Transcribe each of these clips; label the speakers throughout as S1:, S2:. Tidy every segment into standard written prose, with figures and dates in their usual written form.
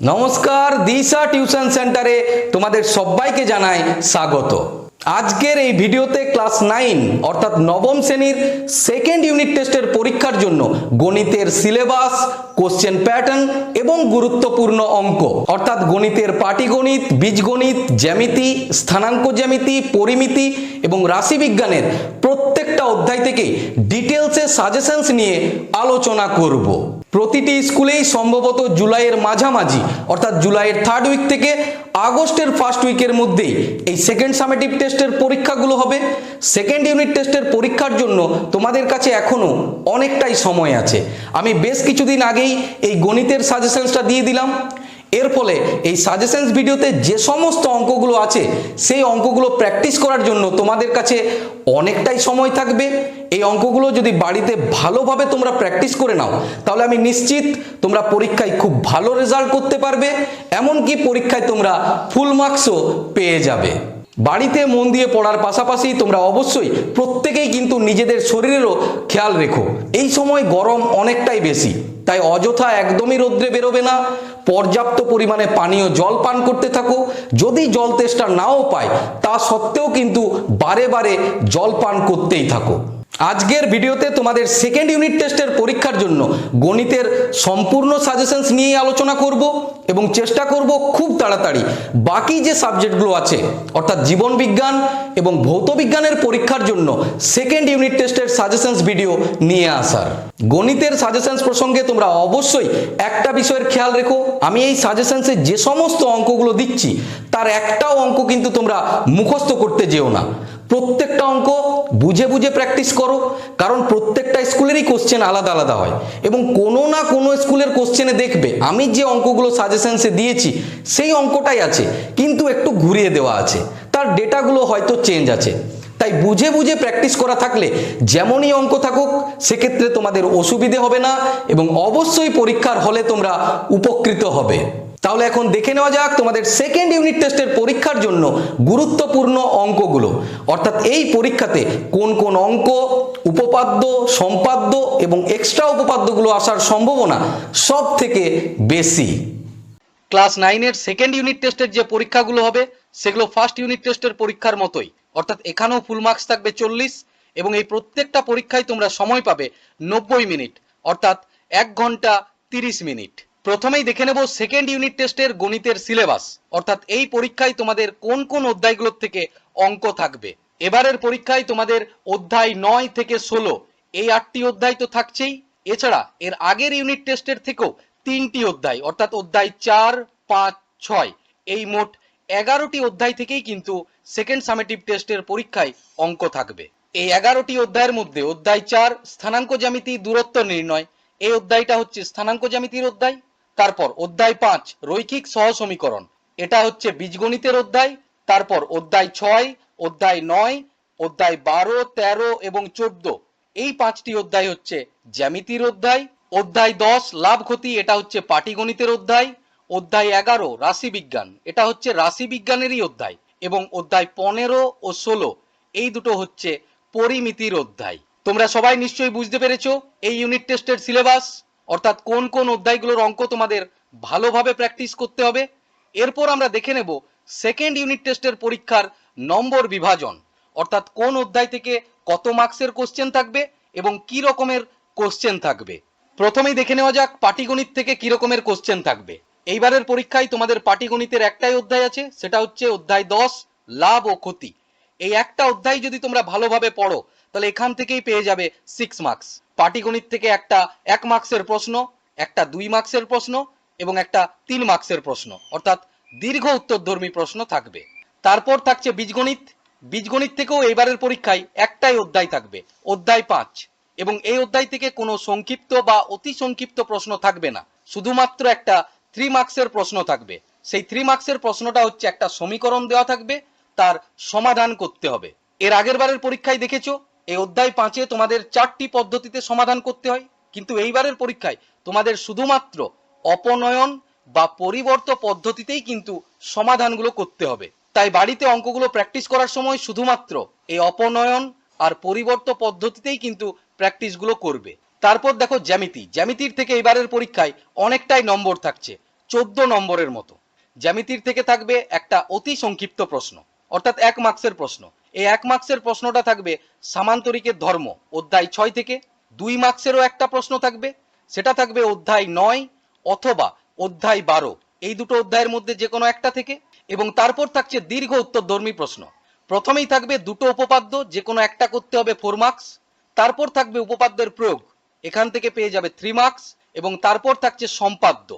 S1: নমস্কার, দিশা টিউশন সেন্টারে তোমাদের সবাইকে জানাই স্বাগত। আজকের এই ভিডিওতে ক্লাস 9 অর্থাৎ নবম শ্রেণীর সেকেন্ড ইউনিট টেস্টের পরীক্ষার জন্য গণিতের সিলেবাস, কোশ্চেন প্যাটার্ন এবং গুরুত্বপূর্ণ অঙ্ক অর্থাৎ গণিতের পাটিগণিত, বীজগণিত, জ্যামিতি, স্থানাঙ্ক জ্যামিতি, পরিমিতি এবং রাশিবিজ্ঞানের প্রত্যেকটা অধ্যায় থেকে ডিটেলসে সাজেশনস নিয়ে আলোচনা করব। প্রতিটি স্কুলেই সম্ভবত জুলাইয়ের মাঝামাঝি অর্থাৎ জুলাইয়ের থার্ড উইক থেকে আগস্টের ফার্স্ট উইকের মধ্যেই এই সেকেন্ড সামেটিভ টেস্টের পরীক্ষাগুলো হবে। সেকেন্ড ইউনিট টেস্টের পরীক্ষার জন্য তোমাদের কাছে এখনো অনেকটাই সময় আছে। আমি বেশ কিছুদিন আগেই এই গণিতের সাজেশনসটা দিয়ে দিলাম। এর ফলে এই সাজেশনস ভিডিওতে যে সমস্ত অঙ্কগুলো আছে সেই অঙ্কগুলো প্র্যাকটিস করার জন্য তোমাদের কাছে অনেকটাই সময় থাকবে। এই অঙ্কগুলো যদি বাড়িতে ভালোভাবে তোমরা প্র্যাকটিস করে নাও তাহলে আমি নিশ্চিত তোমরা পরীক্ষায় খুব ভালো রেজাল্ট করতে পারবে, এমনকি পরীক্ষায় তোমরা ফুল মার্কসও পেয়ে যাবে। বাড়িতে মন দিয়ে পড়ার পাশাপাশি তোমরা অবশ্যই প্রত্যেকেই কিন্তু নিজেদের শরীরেরও খেয়াল রেখো। এই সময় গরম অনেকটাই বেশি, তাই অযথা একদমই রোদ্রে বেরোবে না। পর্যাপ্ত পরিমাণে পানীয় জল পান করতে থাকো। যদি জল তেষ্টা নাও পায় তা সত্ত্বেও কিন্তু বারে বারে জল পান করতেই থাকো। আজকের ভিডিওতে তোমাদের সেকেন্ড ইউনিট টেস্টের পরীক্ষার জন্য গণিতের সম্পূর্ণ সাজেশনস নিয়ে আলোচনা করব এবং চেষ্টা করব খুব তাড়াতাড়ি বাকি যে সাবজেক্টগুলো আছে অর্থাৎ জীবন বিজ্ঞান এবং ভৌত বিজ্ঞানের পরীক্ষার জন্য সেকেন্ড ইউনিট টেস্টের সাজেশনস ভিডিও নিয়ে আসার। গণিতের সাজেশনস প্রসঙ্গে তোমরা অবশ্যই একটা বিষয়ের খেয়াল রেখো, আমি এই সাজেশনসে যে সমস্ত অঙ্কগুলো দিচ্ছি তার একটাও অঙ্ক কিন্তু তোমরা মুখস্থ করতে যেও না। প্রত্যেকটা অঙ্ক বুঝে বুঝে প্র্যাকটিস করো, কারণ প্রত্যেকটা স্কুলেরই কোশ্চেন আলাদা আলাদা হয় এবং কোনো না কোনো স্কুলের কোশ্চেনে দেখবে আমি যে অঙ্কগুলো সাজেশনসে দিয়েছি সেই অঙ্কটাই আছে কিন্তু একটু ঘুরিয়ে দেওয়া আছে, তার ডেটাগুলো হয়তো চেঞ্জ আছে। তাই বুঝে বুঝে প্র্যাকটিস করা থাকলে যেমনই অঙ্ক থাকুক সেক্ষেত্রে তোমাদের অসুবিধে হবে না এবং অবশ্যই পরীক্ষার হলে তোমরা উপকৃত হবে। তাহলে এখন দেখে নেওয়া যাক তোমাদের সেকেন্ড ইউনিট টেস্টের পরীক্ষার জন্য গুরুত্বপূর্ণ অঙ্কগুলো, অর্থাৎ এই পরীক্ষাতে কোন কোন অঙ্ক, উপপাদ্য, সম্পাদ্য এবং এক্সট্রা উপপাদ্যগুলো আসার সম্ভাবনা সব থেকে বেশি। ক্লাস 9-এর সেকেন্ড ইউনিট টেস্টের যে পরীক্ষাগুলো হবে সেগুলো ফার্স্ট ইউনিট টেস্টের পরীক্ষার মতোই, অর্থাৎ এখানেও ফুল মার্কস থাকবে 40 এবং এই প্রত্যেকটা পরীক্ষায় তোমরা সময় পাবে 90 মিনিট অর্থাৎ 1 ঘন্টা 30 মিনিট। প্রথমেই দেখে নেব সেকেন্ড ইউনিট টেস্টের গণিতের সিলেবাস, অর্থাৎ এই পরীক্ষায় তোমাদের কোন কোন অধ্যায়গুলোর থেকে অঙ্ক থাকবে। এবারের পরীক্ষায় তোমাদের অধ্যায় 9 থেকে 16 এই 8টি অধ্যায় তো থাকছেই, এছাড়া এর আগের ইউনিট টেস্টের থেকেও 3টি অধ্যায় অর্থাৎ অধ্যায় 4, 5, 6 এই মোট 11টি অধ্যায় থেকেই কিন্তু সেকেন্ড সামেটিভ টেস্টের পরীক্ষায় অঙ্ক থাকবে। এই 11টি অধ্যায়ের মধ্যে অধ্যায় 4 স্থানাঙ্ক জ্যামিতি দূরত্ব নির্ণয়, এই অধ্যায়টা হচ্ছে স্থানাঙ্ক জ্যামিতির অধ্যায়। তারপর অধ্যায় 5 রৈখিক সহসমীকরণ, এটা হচ্ছে বীজগণিতের অধ্যায়। তারপর অধ্যায় 6, অধ্যায় 9, অধ্যায় 12, 13 এবং 14 এই 5টি অধ্যায় হচ্ছে জ্যামিতির অধ্যায়। অধ্যায় 10 লাভ ক্ষতি, এটা হচ্ছে পাটিগণিতের অধ্যায়। অধ্যায় 11 রাশিবিজ্ঞান, এটা হচ্ছে রাশিবিজ্ঞানেরই অধ্যায় এবং অধ্যায় 15 ও 16 এই দুটো হচ্ছে পরিমিতির অধ্যায়। তোমরা সবাই নিশ্চয়ই বুঝতে পেরেছো এই ইউনিট টেস্টের সিলেবাস, অর্থাৎ কোন কোন অধ্যায়গুলোর অঙ্ক তোমাদের ভালোভাবে প্র্যাকটিস করতে হবে। এরপর আমরা দেখে নেব সেকেন্ড ইউনিট টেস্টের পরীক্ষার নম্বর বিভাজন, অর্থাৎ কোন অধ্যায় থেকে কত মার্কসের কোশ্চেন থাকবে এবং কি রকমের কোশ্চেন থাকবে। প্রথমেই দেখে নেওয়া যাক পাটিগণিত থেকে কি রকমের কোশ্চেন থাকবে। এইবারের পরীক্ষায় তোমাদের পাটিগণিতের একটাই অধ্যায় আছে, সেটা হচ্ছে অধ্যায় 10 লাভ ও ক্ষতি। এই একটা অধ্যায় যদি তোমরা ভালোভাবে পড়ো তাহলে এখান থেকেই পেয়ে যাবে 6 মার্কস। পাটিগণিত থেকে একটা 1 মার্কসের প্রশ্ন, একটা 2 মার্কসের প্রশ্ন এবং একটা 3 মার্কসের প্রশ্ন, অর্থাৎ দীর্ঘ উত্তরধর্মী প্রশ্ন থাকবে। তারপর থাকছে বীজগণিত। বীজগণিত থেকেও এইবারের পরীক্ষায় একটাই অধ্যায় থাকবে, অধ্যায় 5, এবং এই অধ্যায় থেকে কোনো সংক্ষিপ্ত বা অতি সংক্ষিপ্ত প্রশ্ন থাকবে না, শুধুমাত্র একটা 3 মার্কসের প্রশ্ন থাকবে। সেই 3 মার্কসের প্রশ্নটা হচ্ছে একটা সমীকরণ দেওয়া থাকবে, তার সমাধান করতে হবে। এর আগের বারের পরীক্ষায় দেখেছো এই অধ্যায় 5-এ তোমাদের 4টি পদ্ধতিতে সমাধান করতে হয়, কিন্তু এইবারের পরীক্ষায় তোমাদের শুধুমাত্র অপনয়ন বা পরিবর্ত পদ্ধতিতেই কিন্তু সমাধানগুলো করতে হবে। তাই বাড়িতে অঙ্কগুলো প্র্যাকটিস করার সময় শুধুমাত্র এই অপনয়ন আর পরিবর্ত পদ্ধতিতেই কিন্তু প্র্যাকটিসগুলো করবে। তারপর দেখো জ্যামিতি। জ্যামিতির থেকে এবারের পরীক্ষায় অনেকটাই নম্বর থাকছে, নম্বরের মতো। জ্যামিতির থেকে থাকবে একটা অতি সংক্ষিপ্ত প্রশ্ন, অর্থাৎ 1 মার্কসের প্রশ্ন। এই 1 মার্কসের প্রশ্নটা থাকবে সামান্তরিকের ধর্ম অধ্যায় 6 থেকে। 2 মার্কসেরও একটা প্রশ্ন থাকবে, সেটা থাকবে অধ্যায় 9 অথবা অধ্যায় 12, এই দুটো অধ্যায়ের মধ্যে যে কোনো একটা থেকে। এবং তারপর থাকছে দীর্ঘ উত্তরধর্মী প্রশ্ন। প্রথমেই থাকবে দুটো উপপাদ্য, যে কোনো একটা করতে হবে 4 মার্কস। তারপর থাকবে উপপাদ্যের প্রয়োগ, এখান থেকে পেয়ে যাবে 3 মার্কস। এবং তারপর থাকছে সম্পাদ্য।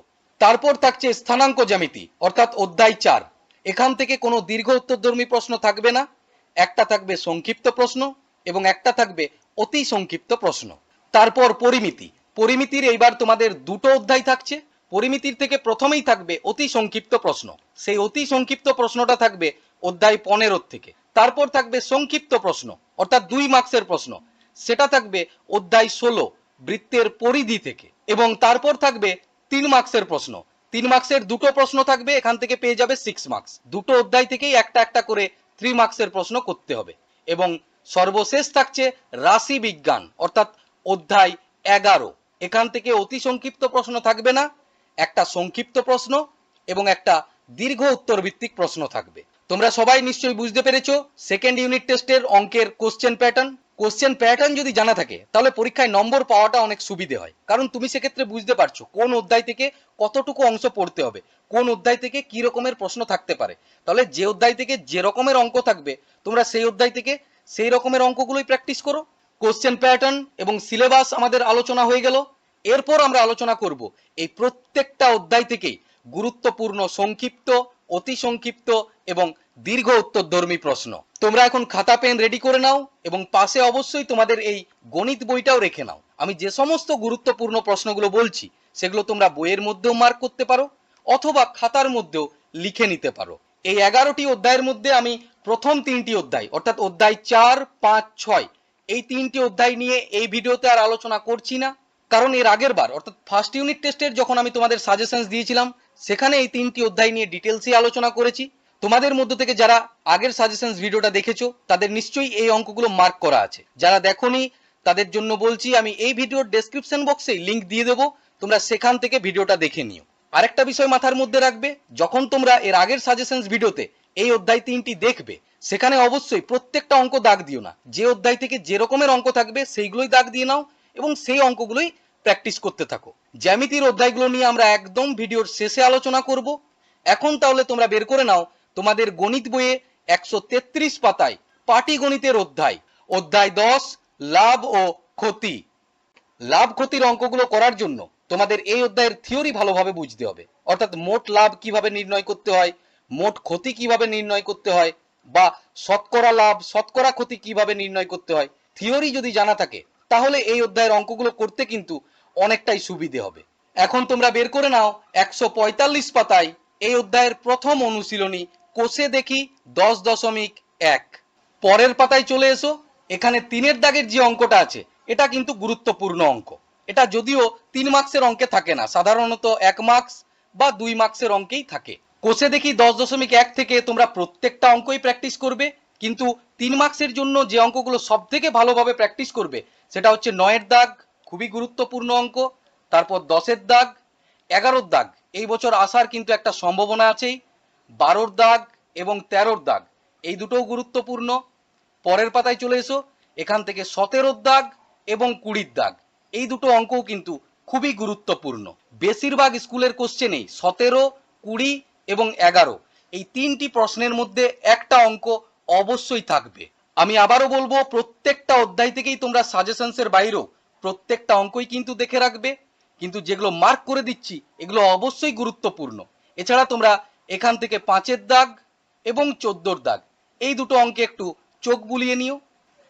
S1: তারপর থাকছে স্থানাঙ্ক জ্যামিতি অর্থাৎ অধ্যায় 4, এখান থেকে কোনো দীর্ঘ উত্তরধর্মী প্রশ্ন থাকবে না, একটা থাকবে সংক্ষিপ্ত প্রশ্ন এবং একটা থাকবে অতি সংক্ষিপ্ত প্রশ্ন। তারপর পরিমিতি, পরিমিতির এইবার তোমাদের দুটো অধ্যায় থাকছে। পরিমিতির থেকে প্রথমেই থাকবে অতি সংক্ষিপ্ত প্রশ্ন, সেই অতি সংক্ষিপ্ত প্রশ্নটা থাকবে অধ্যায় 15 থেকে। তারপর থাকবে সংক্ষিপ্ত প্রশ্ন অর্থাৎ 2 মার্কসের প্রশ্ন, সেটা থাকবে অধ্যায় 16 বৃত্তের পরিধি থেকে। এবং তারপর থাকবে 3 মার্কসের প্রশ্ন, 3 মার্কসের দুটো প্রশ্ন থাকবে, এখান থেকে পেয়ে যাবে 6 মার্কস। দুটো অধ্যায় থেকেই একটা একটা করে 3 মার্কসের প্রশ্ন করতে হবে। এবং সর্বশেষ থাকছে রাশি বিজ্ঞান অর্থাৎ অধ্যায় 11, এখান থেকে অতি সংক্ষিপ্ত প্রশ্ন থাকবে না, একটা সংক্ষিপ্ত প্রশ্ন এবং একটা দীর্ঘ উত্তর ভিত্তিক প্রশ্ন থাকবে। তোমরা সবাই নিশ্চয়ই বুঝতে পেরেছো সেকেন্ড ইউনিট টেস্টের অঙ্কের কোশ্চেন প্যাটার্ন যদি জানা থাকে তাহলে পরীক্ষায় নম্বর পাওয়াটা অনেক সুবিধে হয়, কারণ তুমি সেক্ষেত্রে বুঝতে পারছো কোন অধ্যায় থেকে কতটুকু অংশ পড়তে হবে, কোন অধ্যায় থেকে কি রকমের প্রশ্ন থাকতে পারে। তাহলে যে অধ্যায় থেকে যে রকমের অঙ্ক থাকবে তোমরা সেই অধ্যায় থেকে সেই রকমের অঙ্কগুলোই প্র্যাকটিস করো। কোশ্চেন প্যাটার্ন এবং সিলেবাস আমাদের আলোচনা হয়ে গেল। এরপর আমরা আলোচনা করব এই প্রত্যেকটা অধ্যায় থেকেই গুরুত্বপূর্ণ সংক্ষিপ্ত, অতি সংক্ষিপ্ত এবং দীর্ঘ উত্তরধর্মী প্রশ্ন। তোমরা এখন খাতা পেন রেডি করে নাও এবং পাশে অবশ্যই তোমাদের এই গণিত বইটাও রেখে নাও। আমি যে সমস্ত গুরুত্বপূর্ণ প্রশ্নগুলো বলছি সেগুলো তোমরা বইয়ের মধ্যেও মার্ক করতে পারো অথবা খাতার মধ্যেও লিখে নিতে পারো। এই 11টি অধ্যায়ের মধ্যে আমি প্রথম 3টি অধ্যায় অর্থাৎ অধ্যায় 4, 5, 6 এই 3টি অধ্যায় নিয়ে এই ভিডিওতে আর আলোচনা করছি না, কারণ এর আগের বার অর্থাৎ ফার্স্ট ইউনিট টেস্টের যখন আমি তোমাদের সাজেশনস দিয়েছিলাম সেখানে এই 3টি অধ্যায় নিয়ে ডিটেলসে আলোচনা করেছি। তোমাদের মধ্য থেকে যারা আগের সাজেশনস ভিডিওটা দেখেছো তাদের নিশ্চয়ই এই অঙ্কগুলো মার্ক করা আছে। যারা দেখোনি তাদের জন্য বলছি, আমি এই ভিডিওর ডেসক্রিপশন বক্সে লিংক দিয়ে দেবো, তোমরা সেখান থেকে ভিডিওটা দেখে নিও। আরেকটা বিষয় মাথার মধ্যে রাখবে, যখন তোমরা এর আগের সাজেশনস ভিডিওতে এই অধ্যায় 3টি দেখবে সেখানে অবশ্যই প্রত্যেকটা অঙ্ক দাগ দিও না, যে অধ্যায় থেকে যে রকমের অঙ্ক থাকবে সেইগুলোই দাগ দিয়ে নাও এবং সেই অঙ্কগুলোই প্র্যাকটিস করতে থাকো। জ্যামিতির অধ্যায়গুলো নিয়ে আমরা একদম ভিডিওর শেষে আলোচনা করব। এখন তাহলে তোমরা বের করে নাও তোমাদের গণিত বইয়ে 133 পাতায় পাটিগণিতের অধ্যায় 10 লাভ ও ক্ষতি। লাভ ক্ষতির অঙ্কগুলো করার জন্য তোমাদের এই অধ্যায়ের থিওরি ভালোভাবে বুঝতে হবে, অর্থাৎ মোট লাভ কিভাবে নির্ণয় করতে হয়, মোট ক্ষতি কিভাবে নির্ণয় করতে হয়, বা শতকরা লাভ শতকরা ক্ষতি কিভাবে নির্ণয় করতে হয়। থিওরি যদি জানা থাকে তাহলে এই অধ্যায়ের অঙ্কগুলো করতে কিন্তু অনেকটাই সুবিধে হবে। এখন তোমরা বের করে নাও 145 পাতায় এই অধ্যায়ের প্রথম অনুশীলনী, কোষে দেখি 10.1। পরের পাতায় চলে এসো, এখানে 3-এর দাগের যে অঙ্কটা আছে এটা কিন্তু গুরুত্বপূর্ণ অঙ্ক। এটা যদিও 3 মার্কসের অঙ্কে থাকে না, সাধারণত 1 মার্কস বা 2 মার্কসের অঙ্কেই থাকে। কোষে দেখি 10.1 থেকে তোমরা প্রত্যেকটা অঙ্কই প্র্যাকটিস করবে, কিন্তু 3 মার্কসের জন্য যে অঙ্কগুলো সব থেকে ভালোভাবে প্র্যাকটিস করবে সেটা হচ্ছে 9-এর দাগ, খুবই গুরুত্বপূর্ণ অঙ্ক। তারপর 10-এর দাগ, 11-র দাগ এই বছর আসার কিন্তু একটা সম্ভাবনা আছেই, 12-র দাগ এবং 13-র দাগ এই দুটোও গুরুত্বপূর্ণ। পরের পাতায় চলে এসো, এখান থেকে 17-র দাগ এবং 20-র দাগ এই দুটো অঙ্কও কিন্তু খুবই গুরুত্বপূর্ণ। বেশিরভাগ স্কুলের কোশ্চেনেই 17, 20 এবং 11 এই 3টি প্রশ্নের মধ্যে একটা অঙ্ক অবশ্যই থাকবে। আমি আবারও বলবো, প্রত্যেকটা অধ্যায় থেকেই তোমরা সাজেশনসের বাইরেও প্রত্যেকটা অঙ্কই কিন্তু দেখে রাখবে, কিন্তু যেগুলো মার্ক করে দিচ্ছি এগুলো অবশ্যই গুরুত্বপূর্ণ। এছাড়া তোমরা এখান থেকে 5-এর দাগ এবং 14-র দাগ এই দুটো অঙ্কে একটু চোখ বুলিয়ে নিও।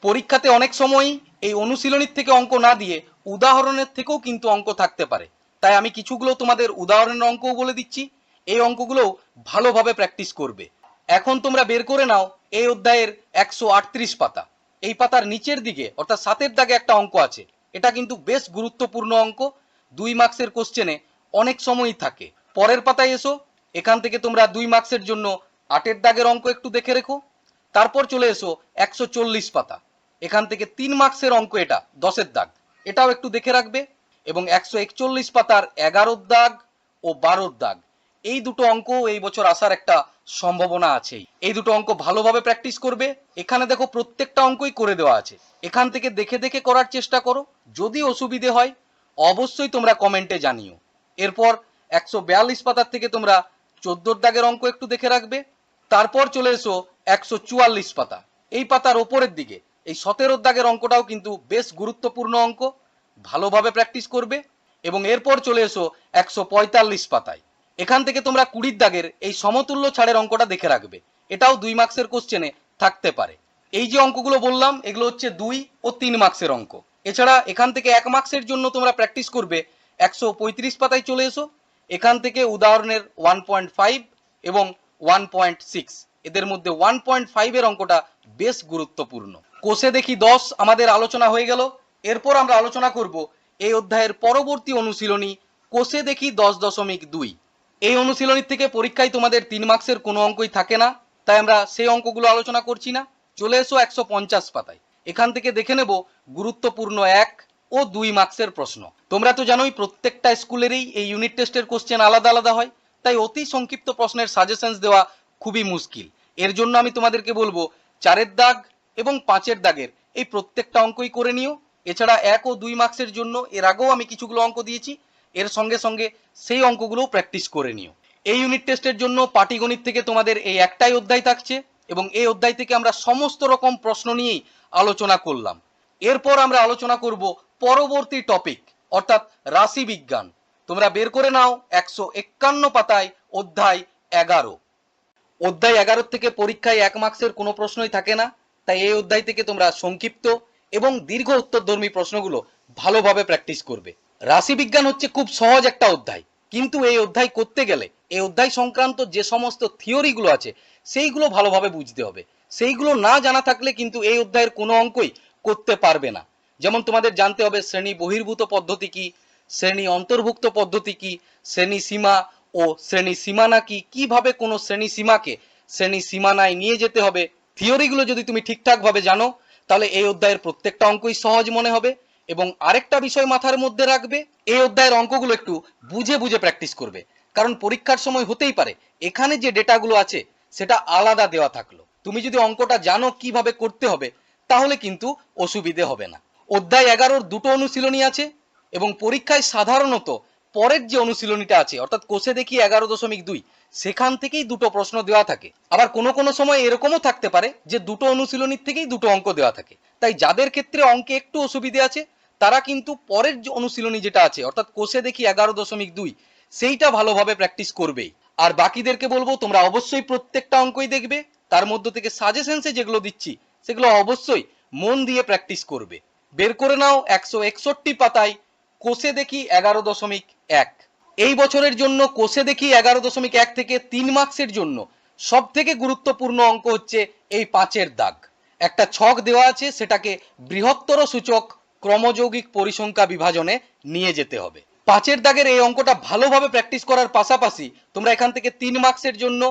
S1: পরীক্ষাতে অনেক সময়ই এই অনুশীলনীর থেকে অঙ্ক না দিয়ে উদাহরণের থেকেও কিন্তু অঙ্ক থাকতে পারে, তাই আমি কিছুগুলো তোমাদের উদাহরণের অঙ্কও বলে দিচ্ছি, এই অঙ্কগুলোও ভালোভাবে প্র্যাকটিস করবে। এখন তোমরা বের করে নাও এই অধ্যায়ের 138 পাতা, এই পাতার নিচের দিকে অর্থাৎ 7-এর দাগে একটা অঙ্ক আছে, এটা কিন্তু বেশ গুরুত্বপূর্ণ অঙ্ক, 2 মার্কসের কোশ্চেনে অনেক সময়ই থাকে। পরের পাতায় এসো, এখান থেকে তোমরা 2 মার্কসের জন্য 8-এর দাগের অঙ্ক একটু দেখে রেখো। তারপর চলে এসো 140 পাতা, এখান থেকে 3 মার্কসের অঙ্ক, এটা 10-এর দাগ, এটাও একটু দেখে রাখবে। এবং 141 পাতার 11-র দাগ ও 12-র দাগ এই দুটো অঙ্ক এই বছর আসার একটা সম্ভাবনা আছেই। এই দুটো অঙ্ক ভালোভাবে প্র্যাকটিস করবে। এখানে দেখো প্রত্যেকটা অঙ্কই করে দেওয়া আছে, এখান থেকে দেখে দেখে করার চেষ্টা করো। যদি অসুবিধে হয় অবশ্যই তোমরা কমেন্টে জানিও। এরপর 142 পাতার থেকে তোমরা 14 দাগের অঙ্ক একটু দেখে রাখবে। তারপর চলে এসো 144 পাতা, এই পাতার ওপরের দিকে এই 17 দাগের অঙ্কটাও কিন্তু বেশ গুরুত্বপূর্ণ অঙ্ক, ভালোভাবে প্র্যাকটিস করবে। এবং এরপর চলে এসো 145 পাতায়, এখান থেকে তোমরা 20 দাগের এই সমতুল্য ছাড়ের অঙ্কটা দেখে রাখবে। এটাও 2 মার্কসের কোশ্চেনে থাকতে পারে। এই যে অঙ্কগুলো বললাম এগুলো হচ্ছে 2 ও 3 মার্কসের অঙ্ক। এছাড়া এখান থেকে 1 মার্কসের জন্য তোমরা প্র্যাকটিস করবে 135 পাতায় চলে এসো, এখান থেকে উদাহরণের 1.5 এবং 1.6, এদের মধ্যে 1.5 এর অঙ্কটা বেশ গুরুত্বপূর্ণ। কোষে দেখি 10 আমাদের আলোচনা হয়ে গেল। এরপর আমরা আলোচনা করব এই অধ্যায়ের পরবর্তী অনুশীলনী কোষে দেখি 10.2। এই অনুশীলনীর থেকে পরীক্ষায় তোমাদের 3 মার্কসের কোনো অঙ্কই থাকে না, তাই আমরা সেই অঙ্কগুলো আলোচনা করছি না। চলে এসো 150 পাতায়, এখান থেকে দেখে নেব গুরুত্বপূর্ণ 1 ও 2 মার্কসের প্রশ্ন। তোমরা তো জানোই প্রত্যেকটা স্কুলেরই এই ইউনিট টেস্টের কোশ্চেন আলাদা আলাদা হয়, তাই অতি সংক্ষিপ্ত প্রশ্নের সাজেশনস দেওয়া খুবই মুশকিল। এর জন্য আমি তোমাদেরকে বলবো 4 দাগ এবং 5 দাগের এই প্রত্যেকটা অঙ্কই করে নিও। এছাড়া 1 ও 2 মার্কসের জন্য এর আগেও আমি কিছুগুলো অঙ্ক দিয়েছি, এর সঙ্গে সঙ্গে সেই অঙ্কগুলোও প্র্যাকটিস করে নিও। এই ইউনিট টেস্টের জন্য পাটিগণিত থেকে তোমাদের এই একটাই অধ্যায় থাকছে এবং এই অধ্যায় থেকে আমরা সমস্ত রকম প্রশ্ন নিয়েই আলোচনা করলাম। এরপর আমরা আলোচনা করব পরবর্তী টপিক অর্থাৎ রাশি বিজ্ঞান। তোমরা বের করে নাও 151 পাতায় অধ্যায় 11। অধ্যায় 11 থেকে পরীক্ষায় 1 মার্কসের কোনো প্রশ্নই থাকে না, তাই এই অধ্যায় থেকে তোমরা সংক্ষিপ্ত এবং দীর্ঘ উত্তরধর্মী প্রশ্নগুলো ভালোভাবে প্র্যাকটিস করবে। রাশি বিজ্ঞান হচ্ছে খুব সহজ একটা অধ্যায়, কিন্তু এই অধ্যায় করতে গেলে এই অধ্যায় সংক্রান্ত যে সমস্ত থিওরিগুলো আছে সেইগুলো ভালোভাবে বুঝতে হবে। সেইগুলো না জানা থাকলে কিন্তু এই অধ্যায়ের কোনো অঙ্কই করতে পারবে না। যেমন তোমাদের জানতে হবে শ্রেণী বহির্ভূত পদ্ধতি কি, শ্রেণী অন্তর্ভুক্ত পদ্ধতি কি, শ্রেণী সীমা ও শ্রেণী সীমানা কি, কিভাবে কোনো শ্রেণী সীমাকে শ্রেণী সীমানায় নিয়ে যেতে হবে। থিওরিগুলো যদি তুমি ঠিকঠাক ভাবে জানো তাহলে এই অধ্যায়ের প্রত্যেকটা অঙ্কই সহজ মনে হবে। এবং আরেকটা বিষয় মাথার মধ্যে রাখবে, এই অধ্যায়ের অঙ্কগুলো একটু বুঝে বুঝে প্র্যাকটিস করবে, কারণ পরীক্ষার সময় হতেই পারে এখানে যে ডেটাগুলো আছে সেটা আলাদা দেওয়া থাকলো। তুমি যদি অঙ্কটা জানো কিভাবে করতে হবে তাহলে কিন্তু অসুবিধে হবে না। অধ্যায় 11-র দুটো অনুশীলনী আছে এবং পরীক্ষায় সাধারণত পরের যে অনুশীলনীটা আছে অর্থাৎ কোষে দেখি 11.2 সেখান থেকেই দুটো প্রশ্ন দেওয়া থাকে। আবার কোনো কোনো সময় এরকমও থাকতে পারে যে দুটো অনুশীলনীর থেকেই দুটো অঙ্ক দেওয়া থাকে। তাই যাদের ক্ষেত্রে অঙ্কে একটু অসুবিধে আছে তারা কিন্তু পরের যে অনুশীলনী যেটা আছে অর্থাৎ কোষে দেখি 11.2 সেইটা ভালোভাবে প্র্যাকটিস করবেই। আর বাকিদেরকে বলবো তোমরা অবশ্যই প্রত্যেকটা অঙ্কই দেখবে, তার মধ্য থেকে সাজেশনসে যেগুলো দিচ্ছি সেগুলো অবশ্যই মন দিয়ে প্র্যাকটিস করবে। বের করে নাও 161 পাতায় কোষে দেখি 11.1। এই বছরের জন্য কোষে দেখি 11.1 থেকে 3 মার্কসের জন্য সব থেকে গুরুত্বপূর্ণ অঙ্ক হচ্ছে এই 5 দাগ। একটা ছক দেওয়া আছে, সেটাকে বৃহত্তর সূচক ক্রমযৌগিক পরিসংখ্যা বিভাজনে নিয়ে যেতে হবে। 5 দাগের এই অঙ্কটা ভালোভাবে প্র্যাকটিস করার পাশাপাশি তোমরা এখান থেকে 3 মার্কসের জন্য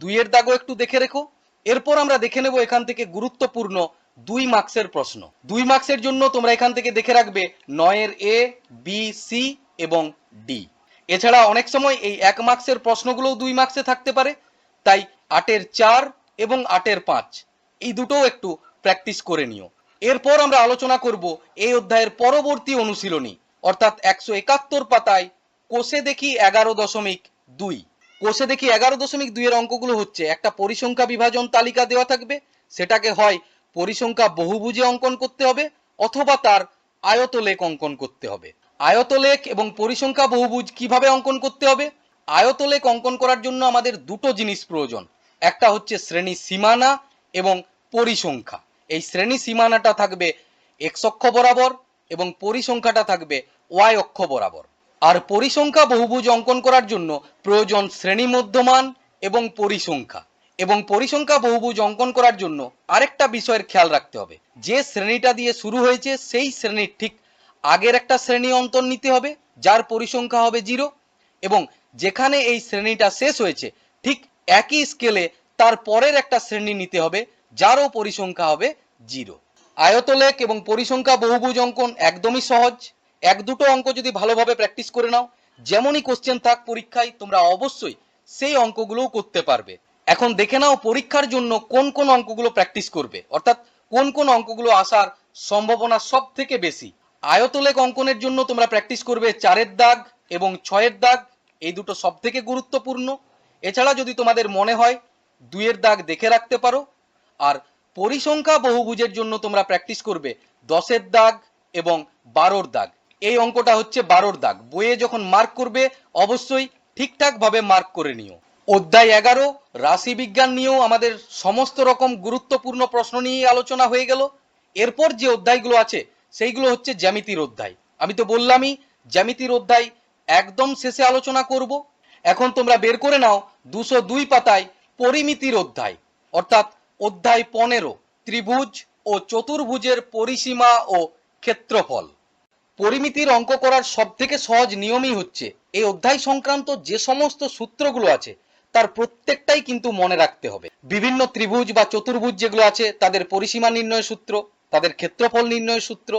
S1: 2 দাগও একটু দেখে রেখো। এরপর আমরা দেখে নেব এখান থেকে গুরুত্বপূর্ণ 2 মার্কসের প্রশ্ন। 2 মার্কসের জন্য তোমরা এখান থেকে দেখে রাখবে 9 এ, বি, সি এবং ডি। এছাড়া অনেক সময় এই 1 মার্কসের প্রশ্নগুলোও 2 মার্কসে থাকতে পারে, তাই 8 4 এবং 8 5 এই দুটোও একটু প্র্যাকটিস করে নিও। এরপর আমরা আলোচনা করব এই অধ্যায়ের পরবর্তী অনুশীলনী অর্থাৎ 171 পাতায় কোষে দেখি 11.2। কোষে দেখি 11.2 এর অঙ্কগুলো হচ্ছে একটা পরিসংখ্যা বিভাজন তালিকা দেওয়া থাকবে, সেটাকে হয় পরিসংখ্যা বহুভুজে অঙ্কন করতে হবে অথবা তার আয়তলেখ অঙ্কন করতে হবে। আয়তলেখ এবং পরিসংখ্যা বহুভুজ কিভাবে অঙ্কন করতে হবে? আয়তলেখ অঙ্কন করার জন্য আমাদের দুটো জিনিস প্রয়োজন, একটা হচ্ছে শ্রেণী সীমানা এবং পরিসংখ্যা। এই শ্রেণী সীমানাটা থাকবে এক্স অক্ষ বরাবর এবং পরিসংখ্যাটা থাকবে ওয়াই অক্ষ বরাবর। আর পরিসংখ্যা বহুভুজ অঙ্কন করার জন্য প্রয়োজন শ্রেণী মধ্যমান এবং পরিসংখ্যা। এবং পরিসংখ্যা বহুভুজ অঙ্কন করার জন্য আরেকটা বিষয়ের খেয়াল রাখতে হবে, যে শ্রেণীটা দিয়ে শুরু হয়েছে সেই শ্রেণীর ঠিক আগের একটা শ্রেণী অন্তর নিতে হবে যার পরিসংখ্যা হবে 0, এবং যেখানে এই শ্রেণীটা শেষ হয়েছে ঠিক একই স্কেলে তার পরের একটা শ্রেণী নিতে হবে যারও পরিসংখ্যা হবে 0। আয়তলেখ এবং পরিসংখ্যা বহুভুজ অঙ্কন একদমই সহজ। 1-2 অঙ্ক যদি ভালোভাবে প্র্যাকটিস করে নাও, যেমনই কোশ্চেন থাক পরীক্ষায় তোমরা অবশ্যই সেই অঙ্কগুলোও করতে পারবে। এখন দেখে নাও পরীক্ষার জন্য কোন কোন অঙ্কগুলো প্র্যাকটিস করবে, অর্থাৎ কোন কোন অঙ্কগুলো আসার সম্ভাবনা সব থেকে বেশি। আয়তলেখ অঙ্কনের জন্য তোমরা প্র্যাকটিস করবে 4-এর দাগ এবং 6-এর দাগ, এই দুটো সব থেকে গুরুত্বপূর্ণ। এছাড়া যদি তোমাদের মনে হয় 2-এর দাগ দেখে রাখতে পারো। আর পরিসংখ্যা বহুভুজের জন্য তোমরা প্র্যাকটিস করবে 10-এর দাগ এবং 12-র দাগ। এই অঙ্কটা হচ্ছে 12-র দাগ, বইয়ে যখন মার্ক করবে অবশ্যই ঠিকঠাক ভাবে মার্ক করে নিও। অধ্যায় 11 রাশি বিজ্ঞান নিয়েও আমাদের সমস্ত রকম গুরুত্বপূর্ণ প্রশ্ন নিয়ে আলোচনা হয়ে গেল। এরপর যে অধ্যায়গুলো আছে সেইগুলো হচ্ছে জ্যামিতির অধ্যায়। আমি তো বললামই জ্যামিতির অধ্যায় একদম শেষে আলোচনা করব। এখন তোমরা বের করে নাও 202 পাতায় পরিমিতির অধ্যায়, অর্থাৎ অধ্যায় 15 ত্রিভুজ ও চতুর্ভুজের পরিসীমা ও ক্ষেত্রফল। পরিমিতির অঙ্ক করার সব থেকে সহজ নিয়মই হচ্ছে এই অধ্যায় সংক্রান্ত যে সমস্ত সূত্রগুলো আছে তার প্রত্যেকটাই কিন্তু মনে রাখতে হবে। বিভিন্ন ত্রিভুজ বা চতুর্ভুজ যেগুলো আছে তাদের পরিসীমা নির্ণয়ের সূত্র, তাদের ক্ষেত্রফল নির্ণয়ের সূত্র,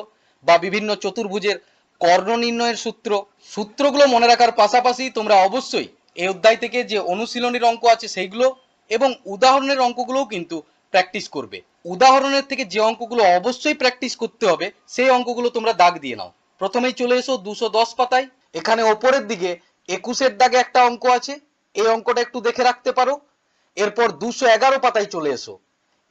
S1: বা বিভিন্ন চতুর্ভুজের কর্ণ নির্ণয়ের সূত্র, সূত্রগুলো মনে রাখার পাশাপাশি তোমরা অবশ্যই এই অধ্যায় থেকে যে অনুশীলনীর অঙ্ক আছে সেইগুলো এবং উদাহরণের অঙ্কগুলোও কিন্তু প্র্যাকটিস করবে। উদাহরণের থেকে যে অঙ্কগুলো অবশ্যই প্র্যাকটিস করতে হবে সেই অঙ্কগুলো তোমরা দাগ দিয়ে নাও। প্রথমেই চলে এসো 210 পাতায়। এখানে ওপরের দিকে 21-এর দাগে একটা অঙ্ক আছে, এই অঙ্কটা একটু দেখে রাখতে পারো। এরপর 211 পাতায় চলে এসো।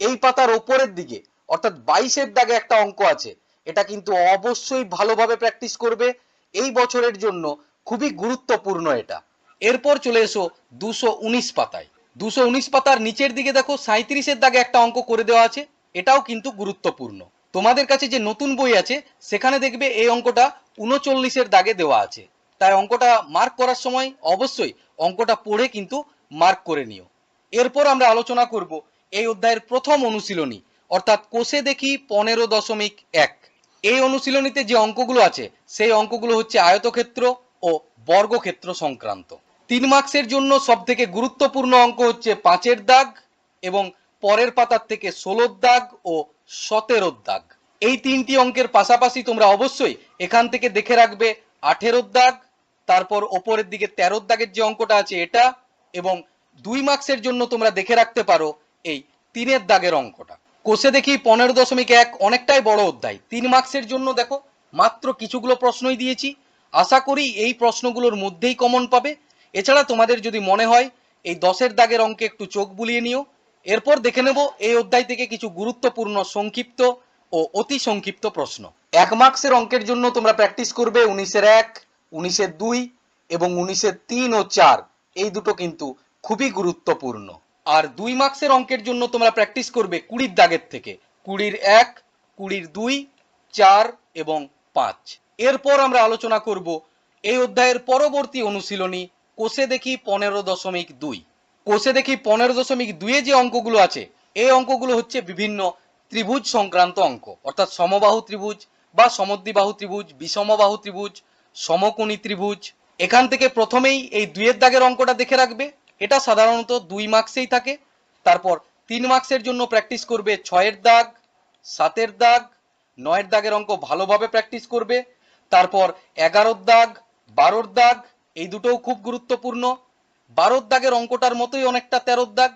S1: এই পাতার ওপরের দিকে অর্থাৎ 22-এর দাগে একটা অঙ্ক আছে, এটা কিন্তু অবশ্যই ভালোভাবে প্র্যাকটিস করবে, এই বছরের জন্য খুবই গুরুত্বপূর্ণ এটা। এরপর চলে এসো 219 পাতায়। 219 পাতার নিচের দিকে দেখো 37-এর দাগে একটা অঙ্ক করে দেওয়া আছে, এটাও কিন্তু গুরুত্বপূর্ণ। তোমাদের কাছে যে নতুন বই আছে সেখানে দেখবে এই অঙ্কটা 39-এর দাগে দেওয়া আছে, তাই অঙ্কটা মার্ক করার সময় অবশ্যই অঙ্কটা পড়ে কিন্তু মার্ক করে নিও। এরপর আমরা আলোচনা করব এই অধ্যায়ের প্রথম অনুশীলনী, অর্থাৎ কোষে দেখি 15.1। এই অনুশীলনীতে যে অঙ্কগুলো আছে সেই অঙ্কগুলো হচ্ছে আয়তক্ষেত্র ও বর্গক্ষেত্র সংক্রান্ত। 3 মার্কসের জন্য সব থেকে গুরুত্বপূর্ণ অঙ্ক হচ্ছে 5-এর দাগ এবং পরের পাতার থেকে 16-র দাগ ও 17-র দাগ। এই তিনটি অঙ্কের পাশাপাশি তোমরা অবশ্যই এখান থেকে দেখে রাখবে 18-র দাগ, তারপর ওপরের দিকে 13-র দাগের যে অঙ্কটা আছে এটা, এবং 2 মার্কসের জন্য তোমরা দেখে রাখতে পারো এই 3-এর দাগের অঙ্কটা। কোষে দেখি 15.1 অনেকটাই বড় অধ্যায়, 3 মার্কসের জন্য দেখো মাত্র কিছুগুলো প্রশ্নই দিয়েছি। আশা করি এই প্রশ্নগুলোর মধ্যেই কমন পাবে। এছাড়া তোমাদের যদি মনে হয় এই 10-এর দাগের অঙ্কে একটু চোখ বুলিয়ে নিও। এরপর দেখে নেব এই অধ্যায় থেকে কিছু গুরুত্বপূর্ণ সংক্ষিপ্ত ও অতি সংক্ষিপ্ত প্রশ্ন। 1 মার্কসের অঙ্কের জন্য তোমরা প্র্যাকটিস করবে 19-এর 1, 19-এর 2 এবং 19-এর 3 ও 4, এই দুটো কিন্তু খুবই গুরুত্বপূর্ণ। আর 2 মার্কসের অঙ্কের জন্য তোমরা প্র্যাকটিস করবে 20-র দাগের থেকে 20-র 1, 20-র 2, 4 এবং 5। এরপর আমরা আলোচনা করব এই অধ্যায়ের পরবর্তী অনুশীলনী কোষে দেখি 15.2। কোষে দেখি 15.2 যে অঙ্কগুলো আছে এই অঙ্কগুলো হচ্ছে বিভিন্ন ত্রিভুজ সংক্রান্ত অঙ্ক, অর্থাৎ সমবাহু ত্রিভুজ বা সমদ্বিবাহু ত্রিভুজ, বিষমবাহু ত্রিভুজ, সমকোণী ত্রিভুজ। এখান থেকে প্রথমেই এই 2-এর দাগের অঙ্কটা দেখে রাখবে, এটা সাধারণত 2 মার্কসেই থাকে। তারপর 3 মার্কসের জন্য প্র্যাকটিস করবে 6-এর দাগ, 7-এর দাগ, 9-এর দাগের অঙ্ক ভালোভাবে প্র্যাকটিস করবে। তারপর 11-র দাগ, 12-র দাগ, এই দুটোও খুব গুরুত্বপূর্ণ। 12-র দাগের অঙ্কটার মতোই অনেকটা 13-র দাগ,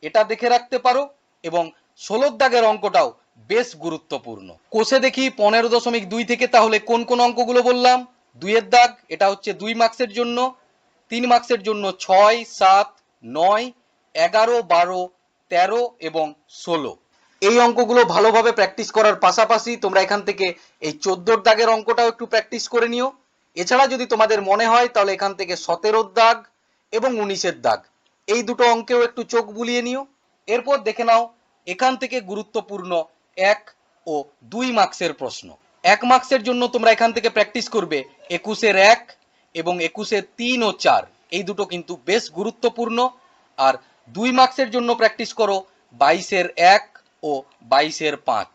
S1: এটা দেখে রাখতে পারো। এবং 16-র দাগের অঙ্কটাও বেশ গুরুত্বপূর্ণ। কোষে দেখি 15.2 থেকে তাহলে কোন কোন অঙ্কগুলো বললাম? 2-এর দাগ, এটা হচ্ছে 2 মার্কসের জন্য। 3 মার্কসের জন্য 6, 7, 9, 11, 12, 13 এবং 16। এই অঙ্কগুলো ভালোভাবে প্র্যাকটিস করার পাশাপাশি তোমরা এখান থেকে এই 14-র দাগের অঙ্কটাও একটু প্র্যাকটিস করে নিও। এছাড়া যদি তোমাদের মনে হয় তাহলে এখান থেকে 17-র দাগ এবং 19-এর দাগ, এই দুটো অঙ্কেও একটু চোখ বুলিয়ে নিও। এরপর দেখে নাও এখান থেকে গুরুত্বপূর্ণ 1 ও 2 মার্কসের প্রশ্ন। 1 মার্কসের জন্য তোমরা এখান থেকে প্র্যাকটিস করবে 21-এর 1 এবং 21-এর 3 ও 4, এই দুটো কিন্তু বেশ গুরুত্বপূর্ণ। আর 2 মার্কসের জন্য প্র্যাকটিস করো 22-এর 1 ও 22-এর 5।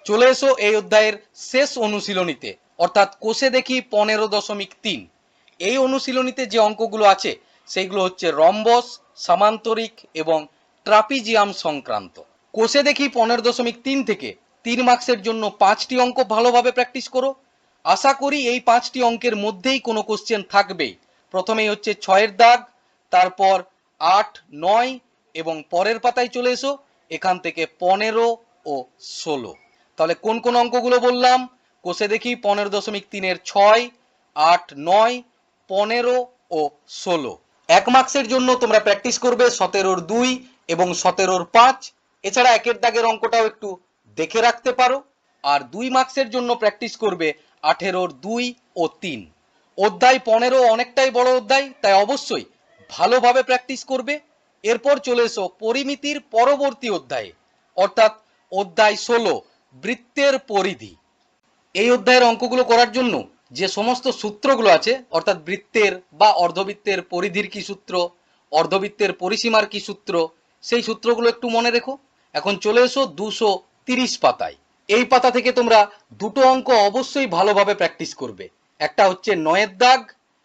S1: চলে এসো এই অধ্যায়ের শেষ অনুশীলনীতে, অর্থাৎ কোষে দেখি 15.3। এই অনুশীলনীতে যে অঙ্কগুলো আছে সেইগুলো হচ্ছে রম্বস, সামান্তরিক এবং ট্রাপিজিয়াম সংক্রান্ত। কোষে দেখি 15.3 থেকে 3 মার্কসের জন্য 5টি অঙ্ক ভালোভাবে প্র্যাকটিস করো। আশা করি এই 5টি অঙ্কের মধ্যেই কোনো কোশ্চেন থাকবেই। প্রথমেই হচ্ছে 6-এর দাগ, তারপর 8, 9 এবং পরের পাতায় চলে এসো, এখান থেকে 15 ও 16। তাহলে কোন কোন অঙ্কগুলো বললাম কোষে দেখি? 15.3-এর 6, 8, 9, 15 ও 16। 1 মার্কসের জন্য তোমরা প্র্যাকটিস করবে 17-র 2 এবং 17-র 5। এছাড়া একের দাগের অঙ্কটাও একটু দেখে রাখতে পারো। আর 2 মার্কসের জন্য প্র্যাকটিস করবে 18-র 2 ও 3। অধ্যায় 15 অনেকটাই বড় অধ্যায়, তাই অবশ্যই ভালোভাবে প্র্যাকটিস করবে। এরপর চলে এসো পরিমিতির পরবর্তী অধ্যায়ে, অর্থাৎ অধ্যায় 16, বৃত্তের পরিধি। এই অধ্যায়ের অঙ্কগুলো করার জন্য যে সমস্ত সূত্রগুলো আছে, অর্থাৎ বৃত্তের বা অর্ধবৃত্তের পরিধির কি সূত্র, অর্ধবৃত্তের পরিসীমার কি সূত্র, সেই সূত্রগুলো একটু মনে রেখো। এখন চলে এসো 230 পাতায়। এই পাতা থেকে তোমরা দুটো অঙ্ক অবশ্যই ভালোভাবে প্র্যাকটিস করবে। একটা হচ্ছে 9-এর দাগ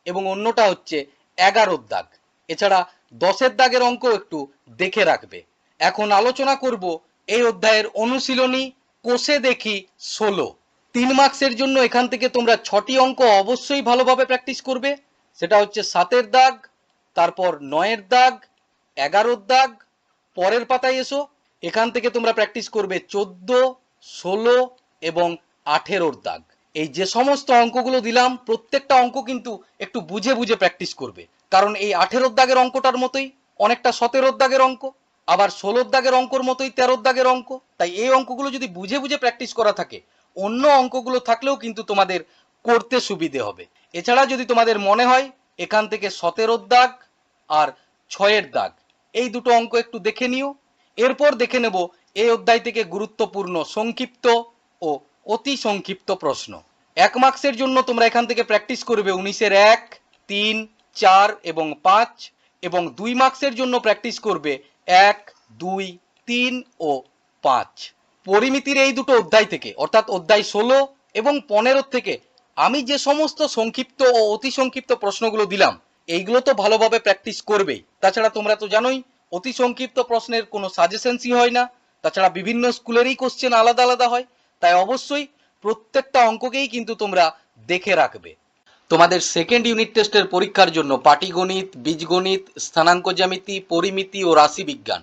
S1: এবং অন্যটা হচ্ছে 11-র দাগ। এছাড়া 10-এর দাগের অঙ্ক একটু দেখে রাখবে। এখন আলোচনা করব এই অধ্যায়ের অনুশীলনী কোষে দেখি 16। 3 মার্কসের জন্য এখান থেকে তোমরা 6টি অঙ্ক অবশ্যই ভালোভাবে প্র্যাকটিস করবে। সেটা হচ্ছে 7-এর দাগ, তারপর 9-এর দাগ, 11-র দাগ। পরের পাতায় এসো, এখান থেকে তোমরা প্র্যাকটিস করবে 14, 16 এবং 18-র দাগ। এই যে সমস্ত অঙ্কগুলো দিলাম প্রত্যেকটা অঙ্ক কিন্তু একটু বুঝে বুঝে প্র্যাকটিস করবে, কারণ এই 18-র দাগের অঙ্কটার মতোই অনেকটা 17-র দাগের অঙ্ক, আবার 16-র দাগের অঙ্কর মতোই 13-র দাগের অঙ্ক। তাই এই অঙ্কগুলো যদি বুঝে বুঝে প্র্যাকটিস করা থাকে, অন্য অঙ্কগুলো থাকলেও কিন্তু তোমাদের করতে সুবিধে হবে। এছাড়া যদি তোমাদের মনে হয় এখান থেকে 17-র দাগ আর 6-এর দাগ, এই দুটো অঙ্ক একটু দেখে নিও। এরপর দেখে নেব এই অধ্যায় থেকে গুরুত্বপূর্ণ সংক্ষিপ্ত ও অতি সংক্ষিপ্ত প্রশ্ন। 1 মার্কসের জন্য তোমরা এখান থেকে প্র্যাকটিস করবে 19-এর 1, 3, 4 এবং 5 এবং 2 মার্কসের জন্য প্র্যাকটিস করবে 1, 2, 3 ও 5। পরিমিতির এই দুটো অধ্যায় থেকে, অর্থাৎ অধ্যায় 16 এবং 15 থেকে আমি যে সমস্ত সংক্ষিপ্ত ও অতি সংক্ষিপ্ত প্রশ্নগুলো দিলাম, এইগুলো তো ভালোভাবে প্র্যাকটিস করবেই। তাছাড়া তোমরা তো জানোই অতি সংক্ষিপ্ত প্রশ্নের কোনো সাজেশনসই হয় না। তাছাড়া বিভিন্ন স্কুলেরই কোশ্চেন আলাদা আলাদা হয়, তাই অবশ্যই প্রত্যেকটা অঙ্ককেই কিন্তু তোমরা দেখে রাখবে। তোমাদের সেকেন্ড ইউনিট টেস্টের পরীক্ষার জন্য পাটিগণিত, বীজগণিত, স্থানাঙ্ক জ্যামিতি, পরিমিতি ও রাশিবিজ্ঞান,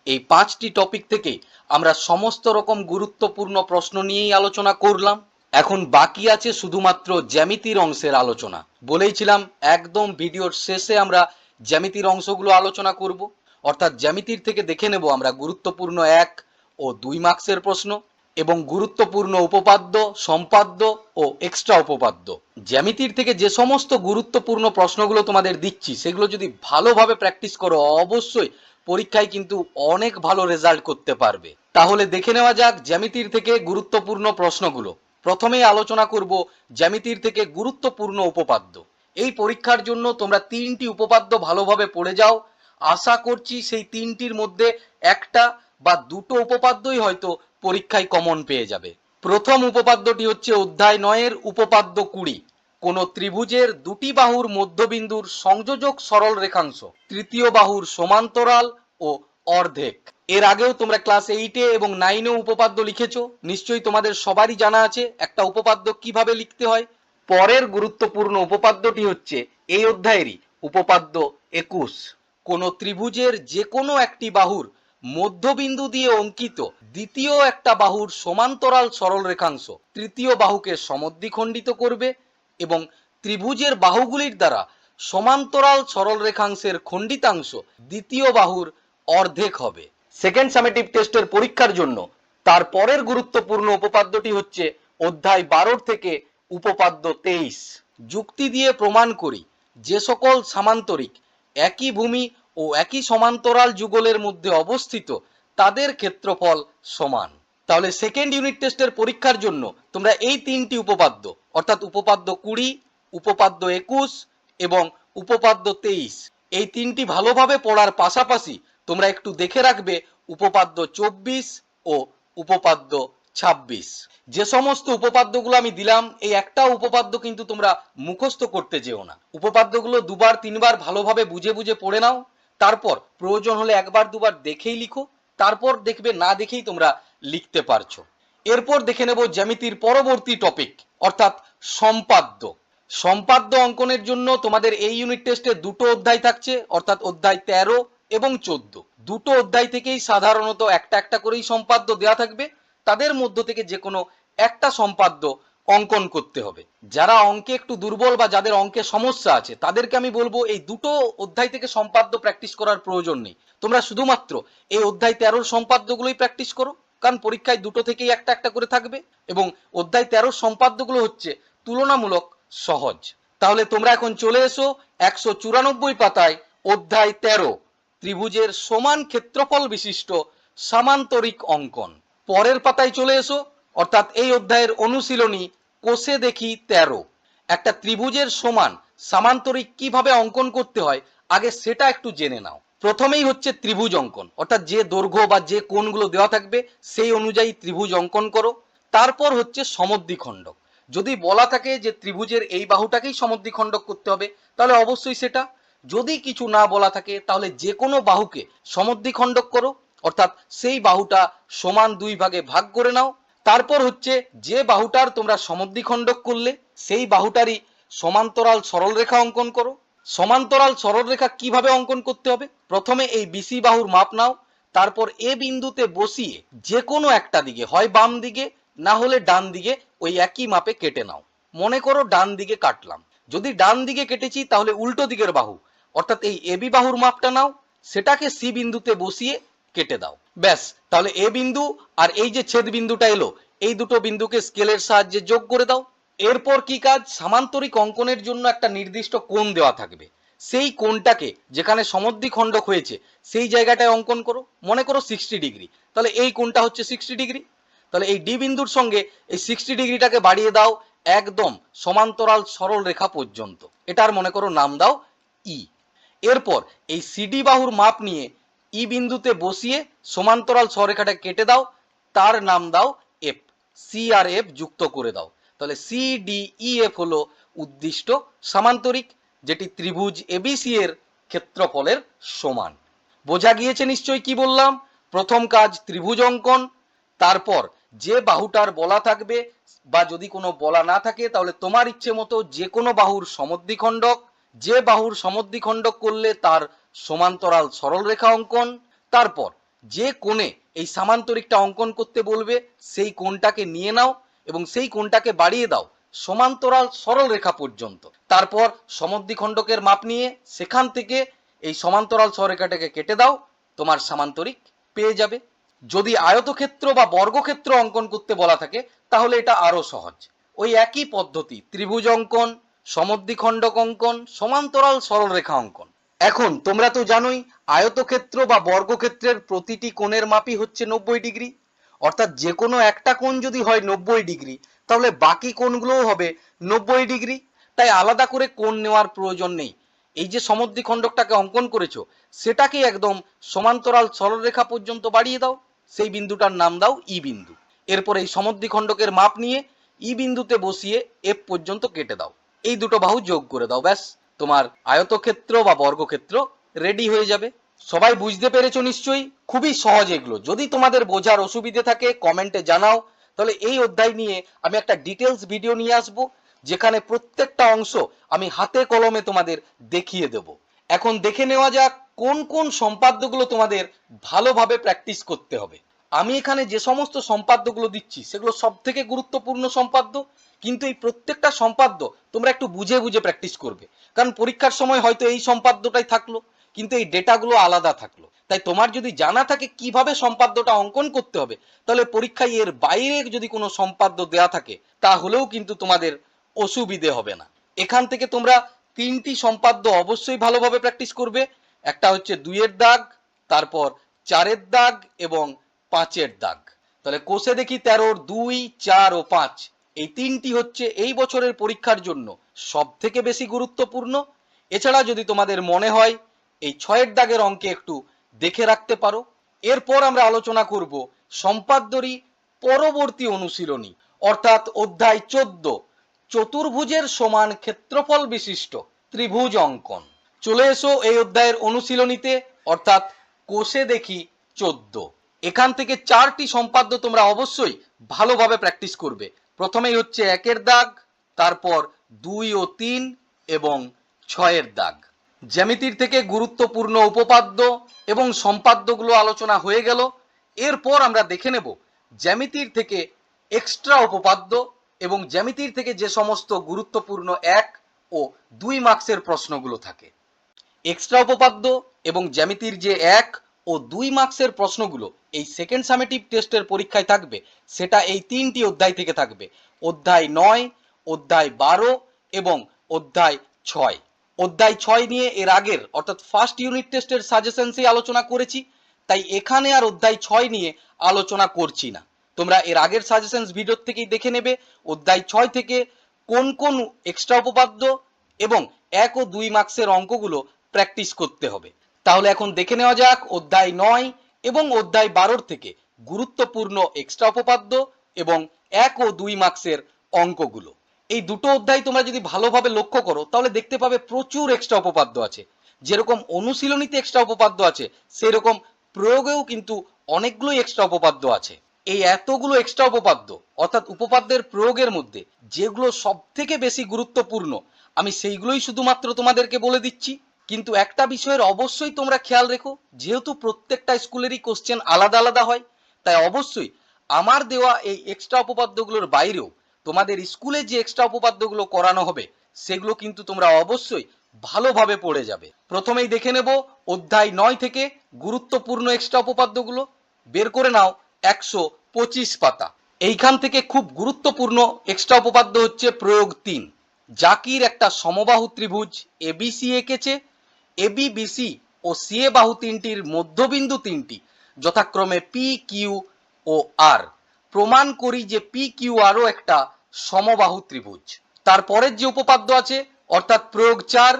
S1: এই 5টি টপিক থেকে আমরা সমস্ত রকম গুরুত্বপূর্ণ প্রশ্ন নিয়েই আলোচনা করলাম। এখন বাকি আছে শুধুমাত্র জ্যামিতির অংশের আলোচনা। বলেইছিলাম একদম ভিডিওর শেষে আমরা জ্যামিতির অংশগুলো আলোচনা করব, অর্থাৎ জ্যামিতির থেকে দেখে নেব আমরা গুরুত্বপূর্ণ 1 ও 2 মার্কসের প্রশ্ন এবং গুরুত্বপূর্ণ উপপাদ্য, সম্পাদ্য ও এক্সট্রা উপপাদ্য। জ্যামিতির থেকে যে সমস্ত গুরুত্বপূর্ণ প্রশ্নগুলো তোমাদের দিচ্ছি, সেগুলো যদি ভালোভাবে প্র্যাকটিস করো, অবশ্যই পরীক্ষায় কিন্তু অনেক ভালো রেজাল্ট করতে পারবে। তাহলে দেখে নেওয়া যাক জ্যামিতির থেকে গুরুত্বপূর্ণ প্রশ্নগুলো। প্রথমেই আলোচনা করব জ্যামিতির থেকে গুরুত্বপূর্ণ উপপাদ্য। এই পরীক্ষার জন্য তোমরা 3টি উপপাদ্য ভালোভাবে পড়ে যাও। আশা করছি সেই 3টির মধ্যে একটা বা দুটো উপপাদ্যই হয়তো পরীক্ষায় কমন পেয়ে যাবে। প্রথম উপপাদ্যটি হচ্ছে অধ্যায় 9-এর উপপাদ্য 20। কোন ত্রিভুজের দুটি বাহুর মধ্যবিন্দুর সংযোজক সরল রেখাংশ তৃতীয় বাহুর সমান্তরাল ও অর্ধেক। এর আগেও তোমরা ক্লাস 8-এ এবং 9-এও উপপাদ্য লিখেছো, নিশ্চয়ই তোমাদের সবারই জানা আছে একটা উপপাদ্য কিভাবে লিখতে হয়। পরের গুরুত্বপূর্ণ উপপাদ্যটি হচ্ছে এই অধ্যায়েরই উপপাদ্য 21। কোন ত্রিভুজের যে কোনো একটি বাহুর মধ্যবিন্দু দিয়ে অঙ্কিত দ্বিতীয় একটা বাহুর সমান্তরাল সরল রেখাংশ তৃতীয় বাহুকে সমদ্বিখণ্ডিত করবে এবং ত্রিভুজের বাহুগুলির দ্বারা সমান্তরাল সরল রেখাংশের খণ্ডিতাংশ দ্বিতীয় বাহুর অর্ধেক হবে। সেকেন্ড সামেটিভ টেস্টের পরীক্ষার জন্য তারপরের গুরুত্বপূর্ণ উপপাদ্যটি হচ্ছে অধ্যায় 12 থেকে উপপাদ্য 23। যুক্তি দিয়ে প্রমাণ করি যে সকল সামান্তরিক একই ভূমি ও একই সমান্তরাল যুগলের মধ্যে অবস্থিত তাদের ক্ষেত্রফল সমান। তাহলে সেকেন্ড ইউনিট টেস্টের পরীক্ষার জন্য তোমরা এই 3টি উপপাদ্য, অর্থাৎ উপপাদ্য 20, উপপাদ্য 21 এবং উপপাদ্য 23, এই 3টি ভালোভাবে পড়ার পাশাপাশি তোমরা একটু দেখে রাখবে উপপাদ্য 24 ও উপপাদ্য 26। যে সমস্ত উপপাদ্যগুলো আমি দিলাম, এই একটা উপপাদ্য কিন্তু তোমরা মুখস্থ করতে যেও না। উপপাদ্যগুলো 2বার 3বার ভালোভাবে বুঝে বুঝে পড়ে নাও, তারপর প্রয়োজন হলে 1বার 2বার দেখেই লিখো, তারপর দেখবে না দেখেই তোমরা লিখতে পারছো। এরপর দেখে নেব জ্যামিতির পরবর্তী টপিক, অর্থাৎ সম্পাদ্য। সম্পাদ্য অঙ্কনের জন্য তোমাদের এই ইউনিট টেস্টে দুটো অধ্যায় থাকছে, অর্থাৎ অধ্যায় 13 এবং 14 দুটো অধ্যায় থেকেই সাধারণত একটা একটা করেই সম্পাদ্য দেয়া থাকবে। তাদের মধ্য থেকে যে কোনো একটা সম্পাদ্য অঙ্কন করতে হবে। যারা অঙ্কে একটু দুর্বল বা যাদের অঙ্কে সমস্যা আছে তাদেরকে আমি বলবো এই দুটো অধ্যায় থেকে সম্পাদ্য প্র্যাকটিস করার প্রয়োজন নেই। তোমরা শুধুমাত্র এই অধ্যায় 13 সম্পাদ্যগুলোই প্র্যাকটিস করো, কারণ পরীক্ষায় দুটো থেকেই একটা একটা করে থাকবে এবং অধ্যায় 13 সম্পাদ্যগুলো হচ্ছে তুলনামূলক সহজ। তাহলে তোমরা এখন চলে এসো 194 পাতায় অধ্যায় 13 ত্রিভুজের সমান ক্ষেত্রফল বিশিষ্ট সামান্তরিক অঙ্কন। পরের পাতায় চলে এসো, অর্থাৎ এই অধ্যায়ের অনুশীলনী কোষে দেখি 13। একটা ত্রিভুজের সমান সামান্তরিক কিভাবে অঙ্কন করতে হয় আগে সেটা একটু জেনে নাও। প্রথমেই হচ্ছে ত্রিভুজ অঙ্কন, অর্থাৎ যে দৈর্ঘ্য বা যে কোণগুলো দেওয়া থাকবে সেই অনুযায়ী ত্রিভুজ অঙ্কন করো। তারপর হচ্ছে সমদ্বিখণ্ডক। যদি বলা থাকে যে ত্রিভুজের এই বাহুটাকেই সমদ্বিখণ্ডক করতে হবে তাহলে অবশ্যই সেটা। যদি কিছু না বলা থাকে তাহলে যে কোনো বাহুকে সমদ্বিখণ্ডক করো, অর্থাৎ সেই বাহুটা সমান দুই ভাগে ভাগ করে নাও। তারপর হচ্ছে যে বাহুটার তোমরা সমদ্বিখণ্ডক করলে সেই বাহুটারই সমান্তরাল সরলরেখা অঙ্কন করো। সমান্তরাল সরলরেখা কিভাবে অঙ্কন করতে হবে, প্রথমে এই বিসি বাহুর মাপ নাও, তারপর এ বিন্দুতে বসিয়ে যে কোনো একটা দিকে, হয় বাম দিকে না হলে ডান দিকে, ওই একই মাপে কেটে নাও। মনে করো ডান দিকে কাটলাম, যদি ডান দিকে কেটেছি তাহলে উল্টো দিকের বাহু অর্থাৎ এই এবি বাহুর মাপটা নাও, সেটাকে সি বিন্দুতে বসিয়ে কেটে দাও। ব্যাস, তাহলে এ বিন্দু আর এই যে ছেদ বিন্দুটা এলো এই দুটো বিন্দুকে স্কেলের সাহায্যে যোগ করে দাও। এরপর কি কাজ, সামান্তরিক অঙ্কনের জন্য একটা নির্দিষ্ট কোণ দেওয়া থাকবে, সেই কোণটাকে যেখানে সমদ্বিখণ্ডক হয়েছে সেই জায়গাটায় অঙ্কন করো। মনে করো 60 ডিগ্রি, তাহলে এই কোণটা হচ্ছে 60 ডিগ্রি। তাহলে এই ডি বিন্দুর সঙ্গে এই 60 ডিগ্রিটাকে বাড়িয়ে দাও একদম সমান্তরাল সরল রেখা পর্যন্ত, এটার মনে করো নাম দাও ই। এরপর এই সিডি বাহুর মাপ নিয়ে ই বিন্দুতে বসিয়ে সমান্তরাল সরলরেখাটা কেটে দাও, তার নাম দাও এফ। সি আর এফ যুক্ত করে দাও, তাহলে সি ডি ই এফ হলো উদ্দিষ্ট সামান্তরিক, যেটি ত্রিভুজ এবিসি এর ক্ষেত্রফলের সমান। বোঝা গিয়েছে নিশ্চয়ই কি বললাম। প্রথম কাজ ত্রিভুজ অঙ্কন, তারপর যে বাহুটার বলা থাকবে বা যদি কোনো বলা না থাকে তাহলে তোমার ইচ্ছে মতো যে কোনো বাহুর সমদ্বিখণ্ডক, যে বাহুর সমদ্বিখণ্ডক করলে তার সমান্তরাল সরলরেখা অঙ্কন। তারপর যে কোণে এই সামান্তরিকটা অঙ্কন করতে বলবে সেই কোণটাকে নিয়ে নাও এবং সেই কোণটাকে বাড়িয়ে দাও সমান্তরাল সরলরেখা পর্যন্ত। তারপর সমদ্বিখণ্ডকের মাপ নিয়ে সেখান থেকে এই সমান্তরাল সরলরেখাটাকে কেটে দাও, তোমার সামান্তরিক পেয়ে যাবে। যদি আয়তক্ষেত্র বা বর্গক্ষেত্র অঙ্কন করতে বলা থাকে তাহলে এটা আরো সহজ। ওই একই পদ্ধতি, ত্রিভুজ অঙ্কন, সমদ্বিখণ্ডক অঙ্কন, সমান্তরাল সরলরেখা অঙ্কন। এখন তোমরা তো জানোই আয়তক্ষেত্র বা বর্গক্ষেত্রের প্রতিটি কোণের মাপই হচ্ছে 90 ডিগ্রি, অর্থাৎ যে কোনো একটা কোণ যদি হয় 90 ডিগ্রি তাহলে বাকি কোণগুলোও হবে 90 ডিগ্রি। তাই আলাদা করে কোণ নেওয়ার প্রয়োজন নেই। এই যে সমদ্বিখণ্ডকটাকে অঙ্কন করেছো সেটাকে একদম সমান্তরাল সরলরেখা পর্যন্ত বাড়িয়ে দাও, সেই বিন্দুটার নাম দাও ই বিন্দু। এরপর এই সমদ্বিখণ্ডকের মাপ নিয়ে ই বিন্দুতে বসিয়ে এফ পর্যন্ত কেটে দাও, এই দুটো বাহু যোগ করে দাও, ব্যাস তোমার আয়তক্ষেত্র বা বর্গক্ষেত্র রেডি হয়ে যাবে। সবাই বুঝতে পেরেছো নিশ্চয়ই, খুবই সহজ এগুলো। যদি তোমাদের বোঝার অসুবিধে থাকে কমেন্টে জানাও, তাহলে এই অধ্যায় নিয়ে আমি একটা ডিটেলস ভিডিও নিয়ে আসব যেখানে প্রত্যেকটা অংশ আমি হাতে কলমে তোমাদের দেখিয়ে দেব। এখন দেখে নেওয়া যাক কোন কোন সম্পাদ্যগুলো তোমাদের ভালোভাবে প্র্যাকটিস করতে হবে। আমি এখানে যে সমস্ত সম্পাদ্যগুলো দিচ্ছি সেগুলো সব থেকে গুরুত্বপূর্ণ সম্পাদ্য, কিন্তু এই প্রত্যেকটা সম্পাদ্য তোমরা একটু বুঝে বুঝে প্র্যাকটিস করবে, কারণ পরীক্ষার সময় হয়তো এই সম্পাদ্যটাই থাকলো কিন্তু এই ডেটাগুলো আলাদা থাকলো। তাই তোমার যদি জানা থাকে কিভাবে সম্পাদ্যটা অঙ্কন করতে হবে তাহলে পরীক্ষায় এর বাইরে যদি কোনো সম্পাদ্য দেয়া থাকে তাহলেও কিন্তু তোমাদের অসুবিধে হবে না। এখান থেকে তোমরা তিনটি সম্পাদ্য অবশ্যই ভালোভাবে প্র্যাকটিস করবে। একটা হচ্ছে 2-এর দাগ, তারপর 4-এর দাগ এবং 5-এর দাগ। তাহলে কোষে দেখি 13 2 4 ও 5 এই তিনটি হচ্ছে এই বছরের পরীক্ষার জন্য সব থেকে বেশি গুরুত্বপূর্ণ। এছাড়া যদি তোমাদের মনে হয় এই 6-এর দাগের অঙ্কে একটু দেখে রাখতে পারো। এরপর আমরা আলোচনা করব সম্পাদ্যরই পরবর্তী অনুশীলনী, অর্থাৎ অধ্যায় 14 চতুর্ভুজের সমান ক্ষেত্রফল বিশিষ্ট ত্রিভুজ অঙ্কন। চলে এসো এই অধ্যায়ের অনুশীলনীতে, অর্থাৎ কোষে দেখি 14। এখান থেকে 4টি সম্পাদ্য তোমরা অবশ্যই ভালোভাবে প্র্যাকটিস করবে। প্রথমেই হচ্ছে 1-এর দাগ, তারপর 2 ও 3 এবং 6-এর দাগ। জ্যামিতির থেকে গুরুত্বপূর্ণ উপপাদ্য এবং সম্পাদ্যগুলো আলোচনা হয়ে গেল। এরপর আমরা দেখে নেব জ্যামিতির থেকে এক্সট্রা উপপাদ্য এবং জ্যামিতির থেকে যে সমস্ত গুরুত্বপূর্ণ 1 ও 2 মার্কসের প্রশ্নগুলো থাকে। এক্সট্রা উপপাদ্য এবং জ্যামিতির যে 1 ও 2 মার্কসের প্রশ্নগুলো এই সেকেন্ড সামেটিভ টেস্টের পরীক্ষায় থাকবে, সেটা এই 3টি অধ্যায় থেকে থাকবে: অধ্যায় 9, অধ্যায় 12 এবং অধ্যায় 6। অধ্যায় 6 নিয়ে এর আগের অর্থাৎ ফার্স্ট ইউনিট টেস্টের সাজেশনসই আলোচনা করেছি, তাই এখানে আর অধ্যায় 6 নিয়ে আলোচনা করছি না। তোমরা এর আগের সাজেশনস ভিডিও থেকেই দেখে নেবে অধ্যায় 6 থেকে কোন কোন এক্সট্রা উপপাদ্য এবং 1 ও 2 মার্কসের অঙ্কগুলো প্র্যাকটিস করতে হবে। তাহলে এখন দেখে নেওয়া যাক অধ্যায় 9 এবং অধ্যায় 12 থেকে গুরুত্বপূর্ণ এক্সট্রা উপপাদ্য এবং 1 ও 2 মার্কসের অঙ্কগুলো। এই দুটো অধ্যায় তোমরা যদি ভালোভাবে লক্ষ্য করো তাহলে দেখতে পাবে প্রচুর এক্সট্রা উপপাদ্য আছে। যেরকম অনুশীলনীতে এক্সট্রা উপপাদ্য আছে, সেরকম প্রয়োগেও কিন্তু অনেকগুলোই এক্সট্রা উপপাদ্য আছে। এই এতগুলো এক্সট্রা উপপাদ্য অর্থাৎ উপপাদ্যের প্রয়োগের মধ্যে যেগুলো সব থেকে বেশি গুরুত্বপূর্ণ, আমি সেইগুলোই শুধুমাত্র তোমাদেরকে বলে দিচ্ছি। কিন্তু একটা বিষয়ের অবশ্যই তোমরা খেয়াল রেখো, যেহেতু প্রত্যেকটা স্কুলেরই কোশ্চেন আলাদা আলাদা হয়, তাই অবশ্যই আমার দেওয়া এই এক্সট্রা উপপাদ্যগুলোর বাইরেও তোমাদের স্কুলে যে এক্সট্রা উপপাদ্যগুলো করানো হবে সেগুলো কিন্তু তোমরা অবশ্যই ভালোভাবে পড়ে যাবে। প্রথমেই দেখে নেব অধ্যায় 9 থেকে গুরুত্বপূর্ণ এক্সট্রা উপপাদ্যগুলো। বের করে নাও 125 পাতা। এইখান থেকে খুব গুরুত্বপূর্ণ এক্সট্রা উপপাদ্য হচ্ছে প্রয়োগ 3। জাকির একটা সমবাহু ত্রিভুজ এবিসি এঁকেছে। এবি, বিসি ও সিএ বাহু তিনটির মধ্যবিন্দু তিনটি যথাক্রমে পি, কিউ ও আর। প্রমাণ করি যে পি, কিউ আরও একটা সমবাহু ত্রিভুজ। তারপরের যে উপপাদ্য আছে অর্থাৎ প্রয়োগ 4,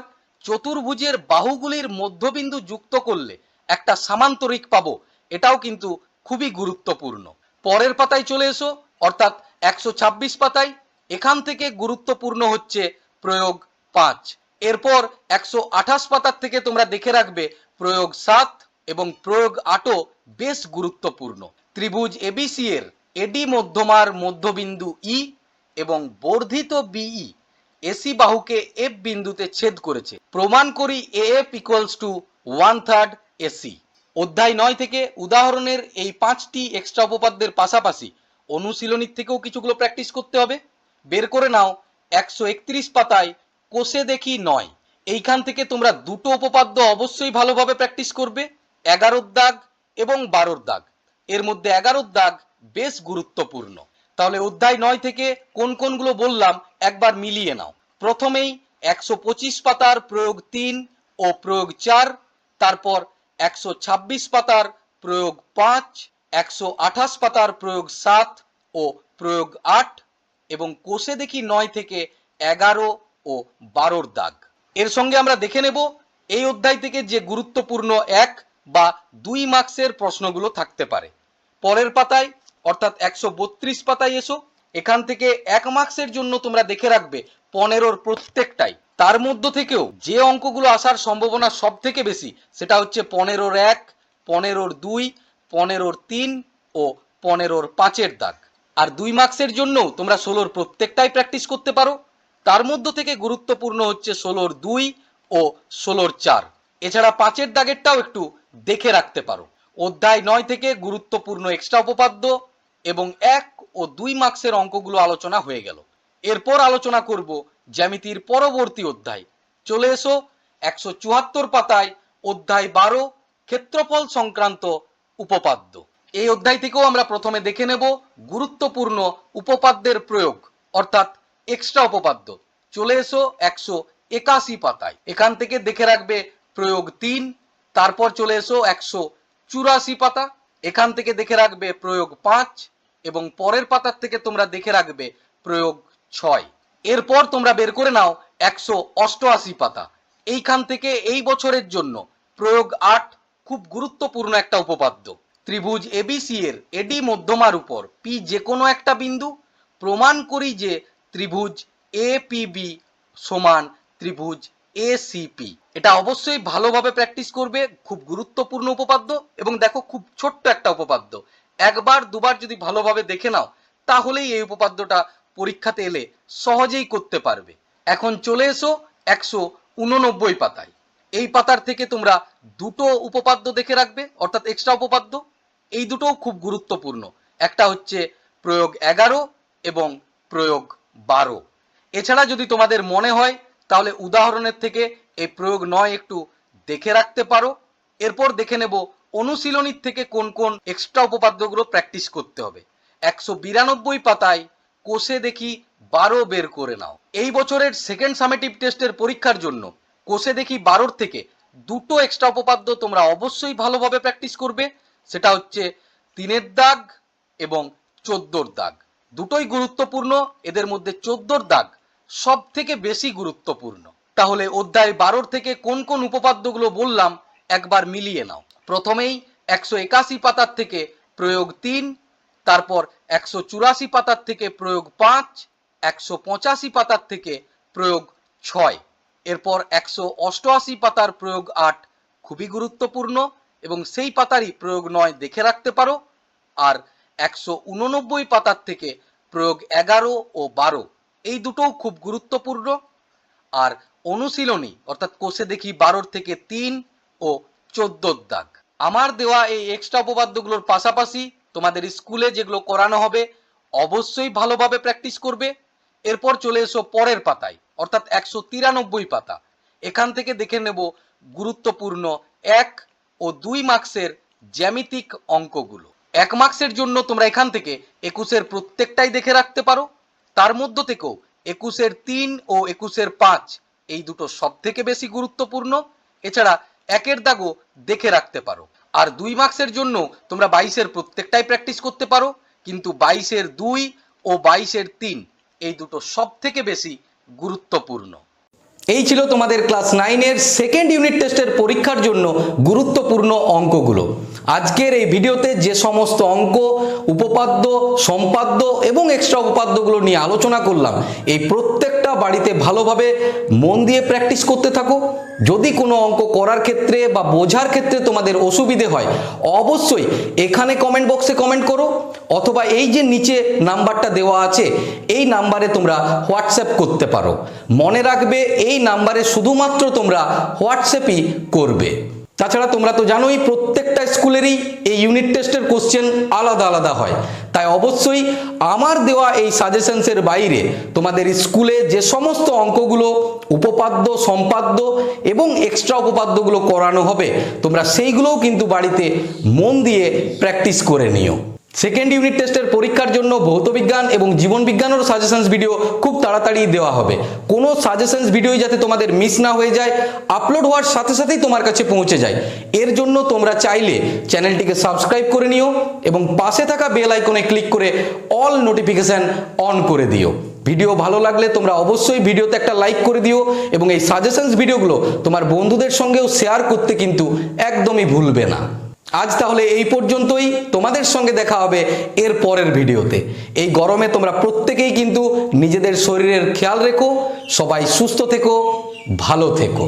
S1: চতুর্ভুজের বাহুগুলির মধ্যবিন্দু যুক্ত করলে একটা সামান্তরিক পাবো। এটাও কিন্তু খুবই গুরুত্বপূর্ণ। পরের পাতায় চলে এসো অর্থাৎ 126 পাতায়। এখান থেকে গুরুত্বপূর্ণ হচ্ছে প্রয়োগ 5। এরপর 128 পাতার থেকে তোমরা দেখে রাখবে প্রয়োগ 7 এবং প্রয়োগ 8ও বেশ গুরুত্বপূর্ণ। ত্রিভুজ এবিসি এর এডি মধ্যমার মধ্যবিন্দু ই এবং বর্ধিত বিই এসি বাহুকে এফ বিন্দুতে ছেদ করেছে। প্রমাণ করি এএফ ইকুয়ালস টু 1/3 এসি। অধ্যায় 9 থেকে উদাহরণের এই 5টি এক্সট্রা উপপাদ্যের পাশাপাশি অনুশীলনীর থেকেও কিছুগুলো প্র্যাকটিস করতে হবে। বের করে নাও 131 পাতায় কোষে দেখি 9। এইখান থেকে তোমরা দুটো উপপাদ্য অবশ্যই ভালোভাবে প্র্যাকটিস করবে, 11 দাগ এবং 12 দাগ। এর মধ্যে 11 দাগ বেশ গুরুত্বপূর্ণ। তাহলে অধ্যায় 9 থেকে কোন কোনগুলো বললাম একবার মিলিয়ে নাও। প্রথমেই 125 পাতার প্রয়োগ 3 ও প্রয়োগ 4, তারপর 126 পাতার প্রয়োগ 5, 128 পাতার প্রয়োগ 7 ও প্রয়োগ 8 এবং কোষে দেখি 9 থেকে 11 ও 12 দাগ। এর সঙ্গে আমরা দেখে নেব এই অধ্যায় থেকে যে গুরুত্বপূর্ণ 1 বা 2 মার্কসের প্রশ্নগুলো থাকতে পারে। পরের পাতায় অর্থাৎ 132 পাতায় এসো। এখান থেকে 1 মার্কসের জন্য তোমরা দেখে রাখবে 15 প্রত্যেকটাই। তার মধ্য থেকেও যে অঙ্কগুলো আসার সম্ভাবনা সব থেকে বেশি সেটা হচ্ছে 15-র 1, 15-র 2, 15-র 3 ও 15-র 5-এর দাগ। আর 2 মার্কসের জন্য তোমরা 16-র প্রত্যেকটাই প্র্যাকটিস করতে পারো। তার মধ্য থেকে গুরুত্বপূর্ণ হচ্ছে 16-র 2 ও 16-র 4। এছাড়া 5-এর দাগেরটাও একটু দেখে রাখতে পারো। অধ্যায় 9 থেকে গুরুত্বপূর্ণ এক্সট্রা উপপাদ্য এবং 1 ও 2 মার্কসের অঙ্কগুলো আলোচনা হয়ে গেল। এরপর আলোচনা করব জ্যামিতির পরবর্তী অধ্যায়। চলে এসো 174 পাতায় অধ্যায় 12 ক্ষেত্রফল সংক্রান্ত উপপাদ্য। এই অধ্যায় থেকেও আমরা প্রথমে দেখে নেব গুরুত্বপূর্ণ উপপাদ্যের প্রয়োগ অর্থাৎ এক্সট্রা উপপাদ্য। চলে এসো 181 পাতায়। এখান থেকে দেখে রাখবে প্রয়োগ 3, তারপর চলে এসো 184 পাতা। এখান থেকে দেখে রাখবে প্রয়োগ 5 এবং পরের পাতার থেকে তোমরা দেখে রাখবে প্রয়োগ 6। এরপর তোমরা বের করে নাও 188 পাতা। এইখান থেকে এই বছরের জন্য প্রয়োগ 8 খুব গুরুত্বপূর্ণ একটা উপপাদ্য। ত্রিভুজ এবিসি এর এডি মধ্যমার উপর পি যে কোনো একটা বিন্দু। প্রমাণ করি যে ত্রিভুজ এপিবি সমান ত্রিভুজ এসিপি। এটা অবশ্যই ভালোভাবে প্র্যাকটিস করবে, খুব গুরুত্বপূর্ণ উপপাদ্য এবং দেখো খুব ছোট্ট একটা উপপাদ্য। একবার দুবার যদি ভালোভাবে দেখে নাও তাহলেই এই উপপাদ্যটা পরীক্ষাতে এলে সহজেই করতে পারবে। এখন চলে এসো 189 পাতায়। এই পাতার থেকে তোমরা দুটো উপপাদ্য দেখে রাখবে, অর্থাৎ এক্সট্রা উপপাদ্য। এই দুটোও খুব গুরুত্বপূর্ণ। একটা হচ্ছে প্রয়োগ 11 এবং প্রয়োগ 12। এছাড়া যদি তোমাদের মনে হয় তাহলে উদাহরণের থেকে এই প্রয়োগ 9 একটু দেখে রাখতে পারো। এরপর দেখে নেব অনুশীলনীর থেকে কোন কোন এক্সট্রা উপপাদ্যগুলো প্র্যাকটিস করতে হবে। 192 পাতায় কোষে দেখি 12 বের করে নাও। এই বছরের সেকেন্ড সামেটিভ টেস্টের পরীক্ষার জন্য কোষে দেখি 12 থেকে দুটো এক্সট্রা উপপাদ্য তোমরা অবশ্যই ভালোভাবে প্র্যাকটিস করবে। সেটা হচ্ছে 3-এর দাগ এবং 14-র দাগ। দুটোই গুরুত্বপূর্ণ। এদের মধ্যে 14-র দাগ সব থেকে বেশি গুরুত্বপূর্ণ। তাহলে অধ্যায় 12 থেকে কোন কোন উপপাদ্যগুলো বললাম একবার মিলিয়ে নাও। প্রথমেই 181 পাতার থেকে প্রয়োগ 3, তারপর 184 পাতার থেকে প্রয়োগ 5, 185 পাতার থেকে প্রয়োগ 6, এরপর 188 পাতার প্রয়োগ 8 খুবই গুরুত্বপূর্ণ এবং সেই পাতারই প্রয়োগ 9 দেখে রাখতে পারো। আর 189 পাতার থেকে প্রয়োগ 11 ও 12 এই দুটোও খুব গুরুত্বপূর্ণ। আর অনুশীলনী অর্থাৎ কোষে দেখি 12 থেকে 3 ও 14-র দাগ। আমার দেওয়া এই এক্সট্রা উপপাদ্যগুলোর পাশাপাশি তোমাদের স্কুলে যেগুলো করানো হবে অবশ্যই ভালোভাবে প্র্যাকটিস করবে। এরপর চলে এসো পরের পাতায়, অর্থাৎ 193 পাতা। এখান থেকে দেখে নেব গুরুত্বপূর্ণ 1 ও 2 মার্কসের জ্যামিতিক অঙ্কগুলো। 1 মার্কসের জন্য তোমরা এখান থেকে 21-এর প্রত্যেকটাই দেখে রাখতে পারো। তার মধ্য থেকেও 21-এর 3 ও 21-এর 5 এই দুটো সব থেকে বেশি গুরুত্বপূর্ণ। এছাড়া 1-এর দাগও দেখে রাখতে পারো। আর 2 মার্কসের জন্য তোমরা 22-এর প্রত্যেকটাই প্র্যাকটিস করতে পারো, কিন্তু 22-এর 2 ও 22-এর 3 এই দুটো সব থেকে বেশি গুরুত্বপূর্ণ। এই ছিল তোমাদের ক্লাস 9-এর সেকেন্ড ইউনিট টেস্টের পরীক্ষার জন্য গুরুত্বপূর্ণ অঙ্কগুলো। আজকের এই ভিডিওতে যে সমস্ত অঙ্ক, উপপাদ্য, সম্পাদ্য এবং এক্সট্রা উপপাদ্যগুলো নিয়ে আলোচনা করলাম, এই প্রত্যেকটা বাড়িতে ভালোভাবে মন দিয়ে প্র্যাকটিস করতে থাকো। যদি কোনো অঙ্ক করার ক্ষেত্রে বা বোঝার ক্ষেত্রে তোমাদের অসুবিধে হয় অবশ্যই এখানে কমেন্ট বক্সে কমেন্ট করো, অথবা এই যে নিচে নাম্বারটা দেওয়া আছে এই নাম্বারে তোমরা হোয়াটসঅ্যাপ করতে পারো। মনে রাখবে এই নাম্বারে শুধুমাত্র তোমরা হোয়াটসঅ্যাপই করবে। তাছাড়া তোমরা তো জানোই প্রত্যেকটা স্কুলেরই এই ইউনিট টেস্টের কোশ্চেন আলাদা আলাদা হয়, তাই অবশ্যই আমার দেওয়া এই সাজেশনসের বাইরে তোমাদের স্কুলে যে সমস্ত অঙ্কগুলো, উপপাদ্য, সম্পাদ্য এবং এক্সট্রা উপপাদ্যগুলো করানো হবে তোমরা সেইগুলোও কিন্তু বাড়িতে মন দিয়ে প্র্যাকটিস করে নিও। সেকেন্ড ইউনিট টেস্টের পরীক্ষার জন্য ভৌতবিজ্ঞান এবং জীবনবিজ্ঞানেরও সাজেশনস ভিডিও খুব তাড়াতাড়ি দেওয়া হবে। কোনো সাজেশনস ভিডিও যাতে তোমাদের মিস না হয়ে যায়, আপলোড হওয়ার সাথে সাথেই তোমার কাছে পৌঁছে যায়, এর জন্য তোমরা চাইলে চ্যানেলটিকে সাবস্ক্রাইব করে নিও এবং পাশে থাকা বেল আইকনে ক্লিক করে অল নোটিফিকেশন অন করে দিও। ভিডিও ভালো লাগলে তোমরা অবশ্যই ভিডিওতে একটা লাইক করে দিও এবং এই সাজেশনস ভিডিওগুলো তোমার বন্ধুদের সঙ্গেও শেয়ার করতে কিন্তু একদমই ভুলবে না। আজ তাহলে এই পর্যন্তই। তোমাদের সঙ্গে দেখা হবে এর পরের ভিডিওতে। এই গরমে তোমরা প্রত্যেকেই কিন্তু নিজেদের শরীরের খেয়াল রেখো। সবাই সুস্থ থেকো, ভালো থেকো।